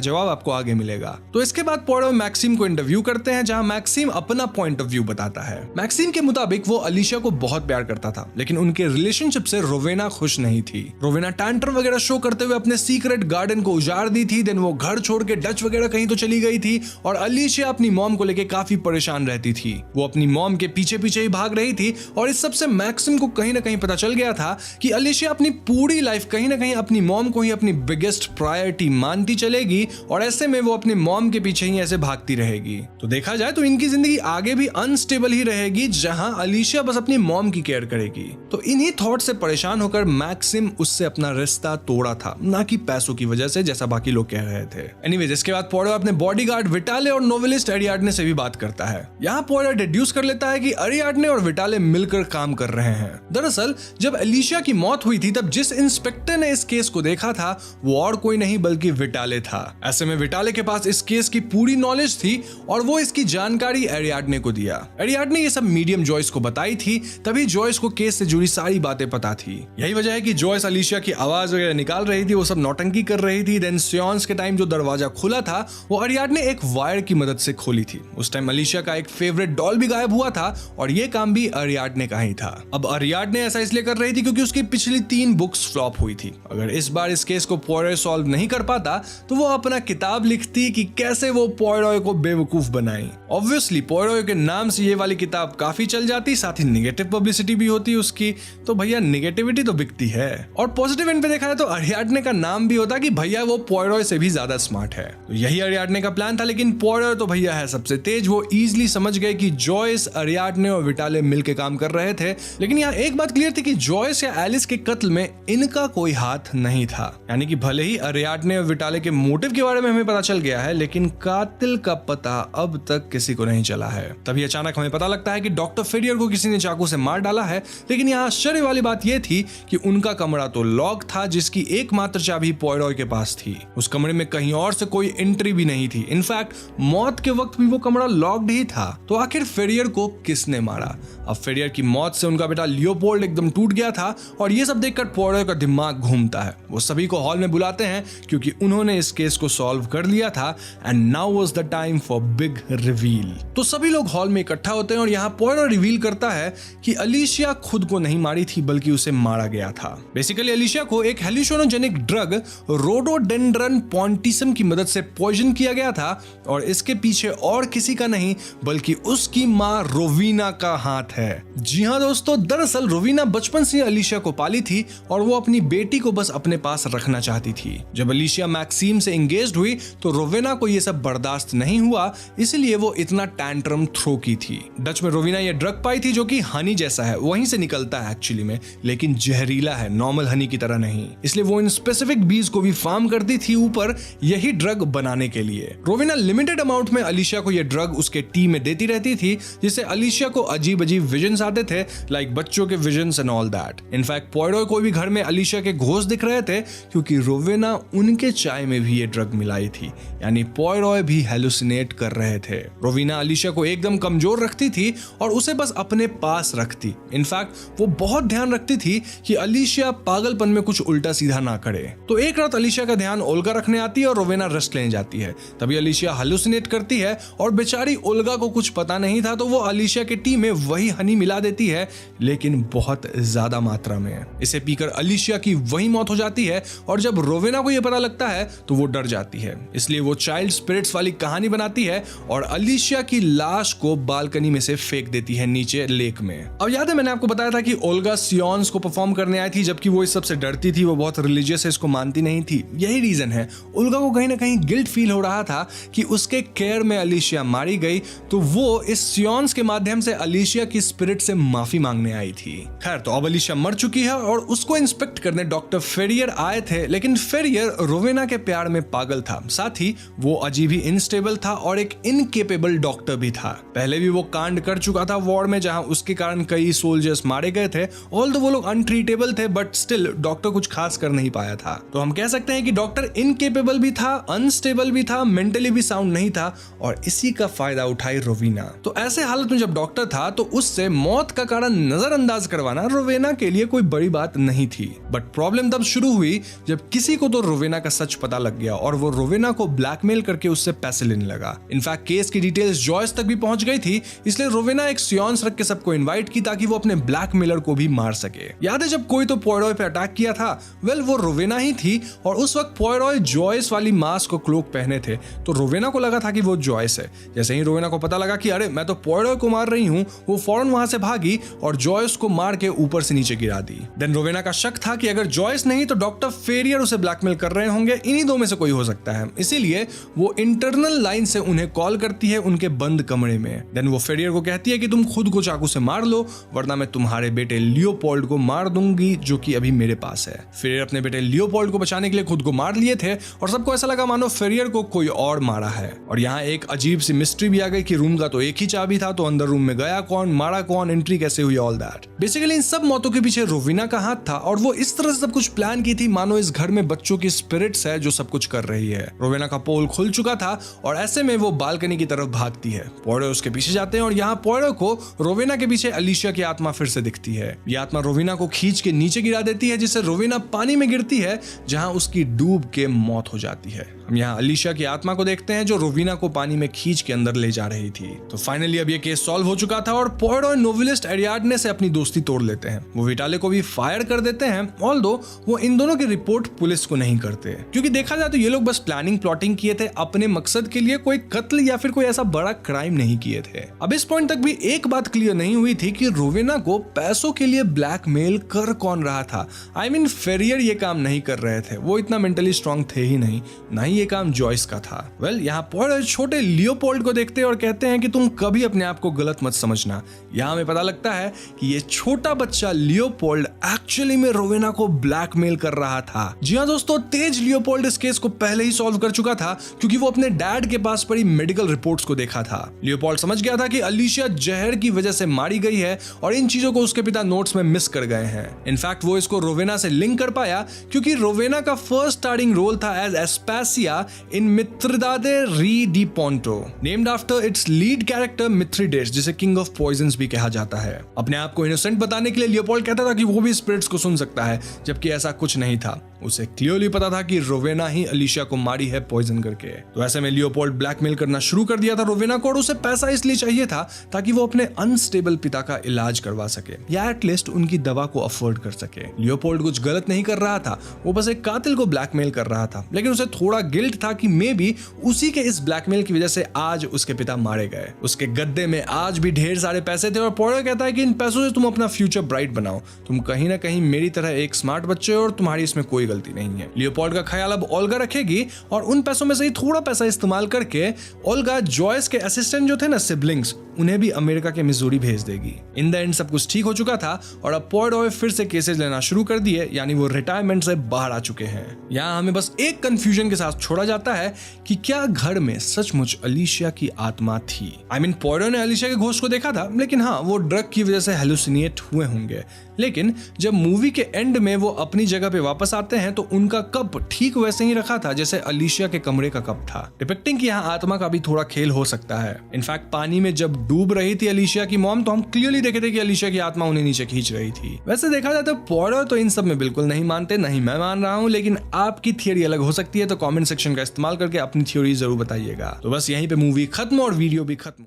जवाब आपको आगे मिलेगा। तो इसके बाद पॉयरोय मैक्सिम को इंटरव्यू करते हैं, जहां मैक्सिम अपना पॉइंट ऑफ व्यू बताता है। मैक्सिम के मुताबिक वो अलीशिया को बहुत प्यार करता था, लेकिन उनके रिलेशनशिप से रोवेना खुश नहीं थी। रोवेना टैंट्रम वगैरह शो करते हुए अपने सीक्रेट गार्डन को उजाड़ दी थी। देन वो घर छोड़ के डच वगैरह कहीं तो चली गई थी, और अलीशिया अपनी मॉम को लेके काफी परेशान रहती थी। वो अपनी मॉम के पीछे पीछे ही भाग रही थी, और इस सबसे मैक्सिम को कहीं ना कहीं पता चल गया था कि अलीशिया अपनी पूरी लाइफ कहीं ना कहीं अपनी मॉम को ही अपनी बिगेस्ट प्रायोरिटी मानती चलेगी, और ऐसे में वो अपने मॉम के पीछे ही ऐसे भागती रहेगी। तो देखा जाए तो इनकी जिंदगी आगे भी अनस्टेबल ही रहेगी, जहां अलीशिया बस अपनी मॉम की केयर करेगी। तो इन्हीं थॉट से परेशान होकर मैक्सिम उससे अपना रिश्ता तोड़ा था, ना कि पैसों की वजह से जैसा बाकी लोग कह रहे थे। एनीवेज, इसके बाद पॉयरोय अपने बॉडीगार्ड विटाले और नोवेलिस्ट अरियाडने से भी बात करता है। यहाँ पॉयरोय डिड्यूस कर लेता है कि अरियाडने और विटाले मिलकर काम कर रहे हैं। दरअसल जब अलीशिया की मौत हुई थी तब जिस इंस्पेक्टर ने इस केस को देखा था वो और कोई नहीं बल्कि विटाले था। ऐसे में विटाले के पास इस केस की पूरी नॉलेज थी, और वो इसकी जानकारी अरियाडने को दिया। अरियाडने ये सब मीडियम जॉयस को बताई थी, तभी जॉयस को केस से जुड़ी सारी बातें पता थी। यही वजह है कि जॉयस अलीशिया की आवाज वगैरह निकाल रही थी, वो सब नौटंकी कर रही थी। देन सियोन्स के टाइम जो दरवाजा खुला था वो अरियाडने एक वायर की मदद से खोली थी। उस टाइम अलीशिया का एक फेवरेट डॉल भी गायब हुआ था, और ये काम भी अरियाडने का ही था। अब अरियाडने ऐसा इसलिए कर रही थी क्योंकि उसकी पिछली 3 बुक्स फ्लॉप हुई थी। अगर इस बार इस केस को पॉयरोय सॉल्व नहीं कर पाता तो वो अपना किताब लिखती कि कैसे वो पॉयरोय को बेवकूफ बनाई। ऑब्वियसली पॉयरोय के नाम से ये वाली किताब काफी चल जाती, साथ ही निगेटिव पब्लिसिटी भी होती उसकी। तो भैया निगेटिविटी तो बिकती है। और पॉजिटिव एंड पे देखा है तो अरियाडने का नाम भी होता कि भैया वो पॉयरोय से भी ज्यादा स्मार्ट है। तो यही अरियाडने का प्लान था, लेकिन पॉयरोय तो भैया है सबसे तेज। वो इजीली समझ गए कि जॉयस, अरियाडने और विटाले मिलकर काम कर रहे थे। लेकिन यहाँ एक बात क्लियर थी कि जॉयस या एलिस के कत्ल में इनका कोई हाथ नहीं था। यानी कि भले ही अरियाडने और विटाले के मोटिव के बारे में हमें पता चल गया है, लेकिन कातिल का पता अब तक किसी को नहीं चला है। तभी अचानक हमें पता लगता है कि डॉक्टर फेरियर को किसी ने चाकू से मार डाला है। लेकिन यहाँ आश्चर्य वाली बात यह थी कि उनका कमरा तो लॉक था, जिसकी एकमात्र चाबी पॉयरोय के पास थी। उस कमरे में कहीं और से कोई एंट्री भी नहीं थी। इनफैक्ट मौत के वक्त भी वो कमरा लॉक्ड ही था। तो आखिर फेरियर को किसने मारा? अब फेरियर की मौत से उनका बेटा लियोपोल्ड एकदम टूट गया था, और ये सब देखकर पॉयरोय का दिमाग घूमता है। वो सभी को हॉल में बुलाते हैं क्योंकि उन्होंने इस केस को सॉल्व कर लिया था, and now was the time for big reveal. तो सभी लोग हॉल में इकट्ठा होते हैं, और यहाँ पॉयरोय रिवील करता है कि अलीशिया खुद को नहीं मारी थी बल्कि उसे मारा गया था। बेसिकली अलीशिया को एक हेलुसिनोजेनिक ड्रग रोडोडेंड्रन पॉन्टिसम की मदद से पॉइजन किया गया था, और इसके पीछे और किसी का नहीं बल्कि उसकी मां रोवीना का हाथ है। जी हाँ दोस्तों, दरअसल रोवीना बचपन से अलीशिया को पाली थी, और वो अपनी बेटी को बस अपने पास रखना चाहती थी। जब अलीशिया मैक्सिम से एंगेज्ड हुई तो रोवेना को ये सब बर्दाश्त नहीं हुआ, इसलिए वो इतना टैंट्रम थ्रो की थी। डच में रोवीना ये ड्रग पाई थी जो कि हनी जैसा है, वहीं से निकलता है एक्चुअली में, लेकिन जहरीला है, नॉर्मल हनी की तरह नहीं। इसलिए वो इन स्पेसिफिक बीज को भी फार्म करती थी ऊपर यही ड्रग बनाने के लिए। रोवीना लिमिटेड अमाउंट में अलीशिया को ये ड्रग उसके टी में देती रहती थी, जिससे अलीशिया को अजीब अजीब विजन्स आते थे, लाइक बच्चों के visions and all that. In fact Poirot को भी घर में अलीशिया के घोस्ट दिख रहे थे, क्योंकि रोवेना उनके चाय में भी ये ड्रग मिलाई थी। यानी पॉयरोय भी हेलुसिनेट कर रहे थे। रोवीना अलीशिया को एकदम कमजोर रखती थी और उसे बस अपने पास रखती। इनफैक्ट वो बहुत ध्यान रखती थी कि अलीशिया पागलपन में कुछ उल्टा सीधा ना करे। तो एक रात अलीशिया का ध्यान ओल्गा रखने आती है और रोवेना रेस्ट लेने जाती है। तभी अलीशिया हेलुसिनेट करती है, और बेचारी ओल्गा को कुछ पता नहीं था, तो वो अलीशिया के टी में वही हनी मिला देती है, लेकिन बहुत ज्यादा मात्रा में। इसे पीकर अलीशिया की वही मौत हो जाती है, और जब रोवेना को यह पता लगता है तो वो डर जाती है। इसलिए वो चाइल्ड स्पिरिट्स वाली कहानी बनाती है और अलीशिया की लाश को बालकनी में से फेंक देती है नीचे लेक में। अब याद है मैंने आपको बताया था कि ओल्गा सियोन्स को परफॉर्म करने आई थी, जबकि वो इस सबसे डरती थी, वो बहुत रिलीजियस है, इसको मानती नहीं थी। यही रीजन है, ओल्गा को कहीं ना कहीं गिल्ट फील हो रहा था कि उसके केयर में अलीशिया मारी गई, तो वो इस सियोन्स के माध्यम से अलीशिया की स्पिरिट से माफी मांगने आई थी। खैर, तो अब अलीशिया मर चुकी है और उसको इंस्पेक्ट करने डॉक्टर फेरियर आए थे, लेकिन फेरियर रोवेना के प्यार में पागल था। साथ ही वो अजीब ही इनस्टेबल था और एक इनकेपेबल डॉक्टर भी था। पहले भी वो कांड कर चुका था वॉर में, जहां उसके कारण कई सोल्जर्स मारे गए थे। ऑल्दो वो लोग अनट्रीटेबल थे, बट स्टिल डॉक्टर कुछ खास कर नहीं पाया था। तो हम कह सकते हैं कि डॉक्टर इनकेपेबल भी था, अनस्टेबल भी था, मेंटली भी साउंड नहीं था, और इसी का फायदा उठाई रोवेना। तो ऐसे हालत में जब डॉक्टर था तो उससे मौत का कारण नजरअंदाज करवाना रोवेना के लिए कोई बड़ी बात नहीं थी। बट प्रॉब्लम तब शुरू हुई जब किसी को तो रोवेना का सच पता लग गया और वो रोवेना को ब्लैकमेल करके उससे पैसे लेने लगा। इनफैक्ट केस की डिटेल्स जॉयस तक भी पहुंच गई थी, इसलिए रोवेना एक सियॉन्स रख के सबको इनवाइट की ताकि वो अपने ब्लैकमेलर को भी मार सके। याद है जब कोई तो पॉयरॉय पे अटैक किया था? वेल वो रोवेना ही थी, और उस वक्त पॉयरॉय जॉयस वाली मास्क और क्लोक पहने थे, तो रोवेना को लगा था कि वो जॉयस है। जैसे ही रोवेना को पता लगा कि अरे मैं तो पॉयरॉय को मार रही हूँ, वो फौरन वहां से भागी और जॉयस को मार के ऊपर से नीचे गिरा दी। देन रोवेना का शक था कि अगर जॉयस नहीं तो डॉक्टर फेरियर उसे ब्लैकमेल कर रहे होंगे, इन्हीं दो में से कोई हो सकता है। इसीलिए वो इंटरनल लाइन से उन्हें कॉल करती है उनके बंद कमरे में। देन वो फेरियर को कहती है कि तुम खुद को चाकू से मार लो, वरना मैं तुम्हारे बेटे लियोपोल्ड को मार दूंगी, जो कि अभी मेरे पास है। फेरियर अपने बेटे लियोपोल्ड को बचाने के लिए खुद को मार लिए थे, और सबको ऐसा लगा मानो फेरियर को कोई और मारा है। और यहाँ एक अजीब सी मिस्ट्री भी आ गई कि रूम का तो एक ही चाबी था, तो अंदर रूम में गया कौन, मारा कौन, एंट्री कैसे हुई, ऑल दैट। बेसिकली इन सब मौतों के पीछे रोवेना का हाथ था, और वो इस तरह से सब कुछ प्लान की थी मानो इस घर में बच्चों की स्पिरिट्स है जो सब कुछ कर रही है। रोवेना का पोल खुल चुका था, और ऐसे में वो बालकनी की तरफ भागती है। पॉयरो उसके पीछे जाते हैं, और यहाँ पॉयरो को रोवेना के पीछे अलीशिया की आत्मा फिर से दिखती है। ये आत्मा रोवेना को खींच के नीचे गिरा देती है, जिससे रोवेना पानी में गिरती है, जहां उसकी डूब के मौत हो जाती है। हम यहाँ अलीशिया की आत्मा को देखते हैं जो रोवेना को पानी में खींच के अंदर ले जा रही थी। तो फाइनली अब ये केस सॉल्व हो चुका था, और पॉयरो नोवेलिस्ट एरियाडने से अपनी दोस्ती तोड़ लेते हैं। वो विटाले को भी फायर कर देते हैं, ऑल्दो वो इन दोनों की रिपोर्ट पुलिस को नहीं करते, क्योंकि देखा जाए तो ये लोग बस प्लानिंग प्लॉटिंग किए थे अपने मकसद के लिए, कोई कत्ल या फिर कोई ऐसा बड़ा क्राइम नहीं किए थे। अब इस पॉइंट तक भी एक बात क्लियर नहीं हुई थी कि रोवेना को पैसों के लिए ब्लैकमेल कर कौन रहा था। आई मीन फेरियर ये काम नहीं कर रहे थे, वो इतना मेंटली स्ट्रांग थे ही नहीं, ना ही ये काम जॉयस का था। वेल यहाँ पॉयरो छोटे लियोपोल्ड को देखते हैं और कहते हैं कि तुम कभी अपने आप को गलत मत समझना। यहाँ हमें पता लगता है कि ये छोटा बच्चा लियोपोल्ड एक्चुअली में रोवेना को ब्लैकमेल कर रहा था। जी हाँ दोस्तों, तेज लियोपोल्ड इस केस को पहले ही सॉल्व कर चुका था, क्योंकि वो अपने डैड के पास पड़ी मेडिकल रिपोर्ट्स को देखा था। लियोपोल्ड समझ गया था कि अलीशिया जहर की वजह से मारी गई है, और इन चीजों को उसके पिता नोट्स में मिस कर गए हैं। इनफैक्ट वो इसको रोवेना से लिंक कर पाया, क्योंकि रोवेना का फर्स्ट स्टार्टिंग रोल था as Aspasia in Mitridate re di Ponto, named after its lead character Mithridates, जिसे किंग ऑफ पॉइजन्स भी कहा जाता है। अपने आप को इनोसेंट बताने के लिए लियोपोल्ड कहता था कि वो भी स्पिरिट्स को सुन सकता है, जबकि ऐसा कुछ नहीं था। उसे क्लियरली पता था कि रोवेना ही अलीशिया को मारी है पॉइजन करके। तो ऐसे में लियोपोल्ड ब्लैकमेल करना शुरू कर दिया था रोवेना को, और उसे पैसा इसलिए चाहिए था ताकि वो अपने अनस्टेबल पिता का इलाज करवा सके, या एटलीस्ट उनकी दवा को अफोर्ड कर सके। लियोपोल्ड कुछ गलत नहीं कर रहा था, वो बस एक कातिल को ब्लैकमेल कर रहा था, लेकिन उसे थोड़ा गिल्ट था कि मे बी उसी के इस ब्लैकमेल की वजह से आज उसके पिता मारे गए। उसके गद्दे में आज भी ढेर सारे पैसे थे, और पॉयरो कहता है कि इन पैसों से तुम अपना फ्यूचर ब्राइट बनाओ, तुम कहीं ना कहीं मेरी तरह एक स्मार्ट बच्चे हो और तुम्हारी इसमें कोई गलती नहीं है। लियोपोल्ड का ख्याल अब ओल्गा रखेगी, और उन पैसों में से ही थोड़ा पैसा इस्तेमाल करके ओल्गा जॉयस के असिस्टेंट जो थे ना, सिबलिंग्स, उन्हें भी अमेरिका के मिजूरी भेज देगी। इन द एंड सब कुछ ठीक हो चुका था, और अब पॉयरो फिर से केसेस लेना शुरू कर दिए, यानी वो रिटायरमेंट से बाहर आ चुके हैं। यहाँ हमें बस एक कंफ्यूजन के साथ छोड़ा जाता है कि क्या घर में सचमुच अलीशिया की आत्मा थी। आई मीन पॉयरो ने अलीशिया के घोस्ट को देखा था, लेकिन हाँ वो ड्रग की वजह से हेलुसिनेट हुए होंगे, लेकिन जब मूवी के एंड में वो अपनी जगह पे वापस आते हैं तो उनका कप ठीक वैसे ही रखा था जैसे अलीशिया के कमरे का कप था, डिपिक्टिंग कि यहाँ आत्मा का भी थोड़ा खेल हो सकता है। इनफैक्ट पानी में जब डूब रही थी अलीशिया की मॉम, तो हम क्लियरली देखे थे कि अलीशिया की आत्मा उन्हें नीचे खींच रही थी। वैसे देखा जाए तो पॉयरो तो इन सब में बिल्कुल नहीं मानते, नहीं मैं मान रहा हूँ, लेकिन आपकी थियरी अलग हो सकती है, तो कमेंट सेक्शन का इस्तेमाल करके अपनी थ्योरी जरूर बताइएगा। तो बस यहीं पे मूवी खत्म और वीडियो भी खत्म।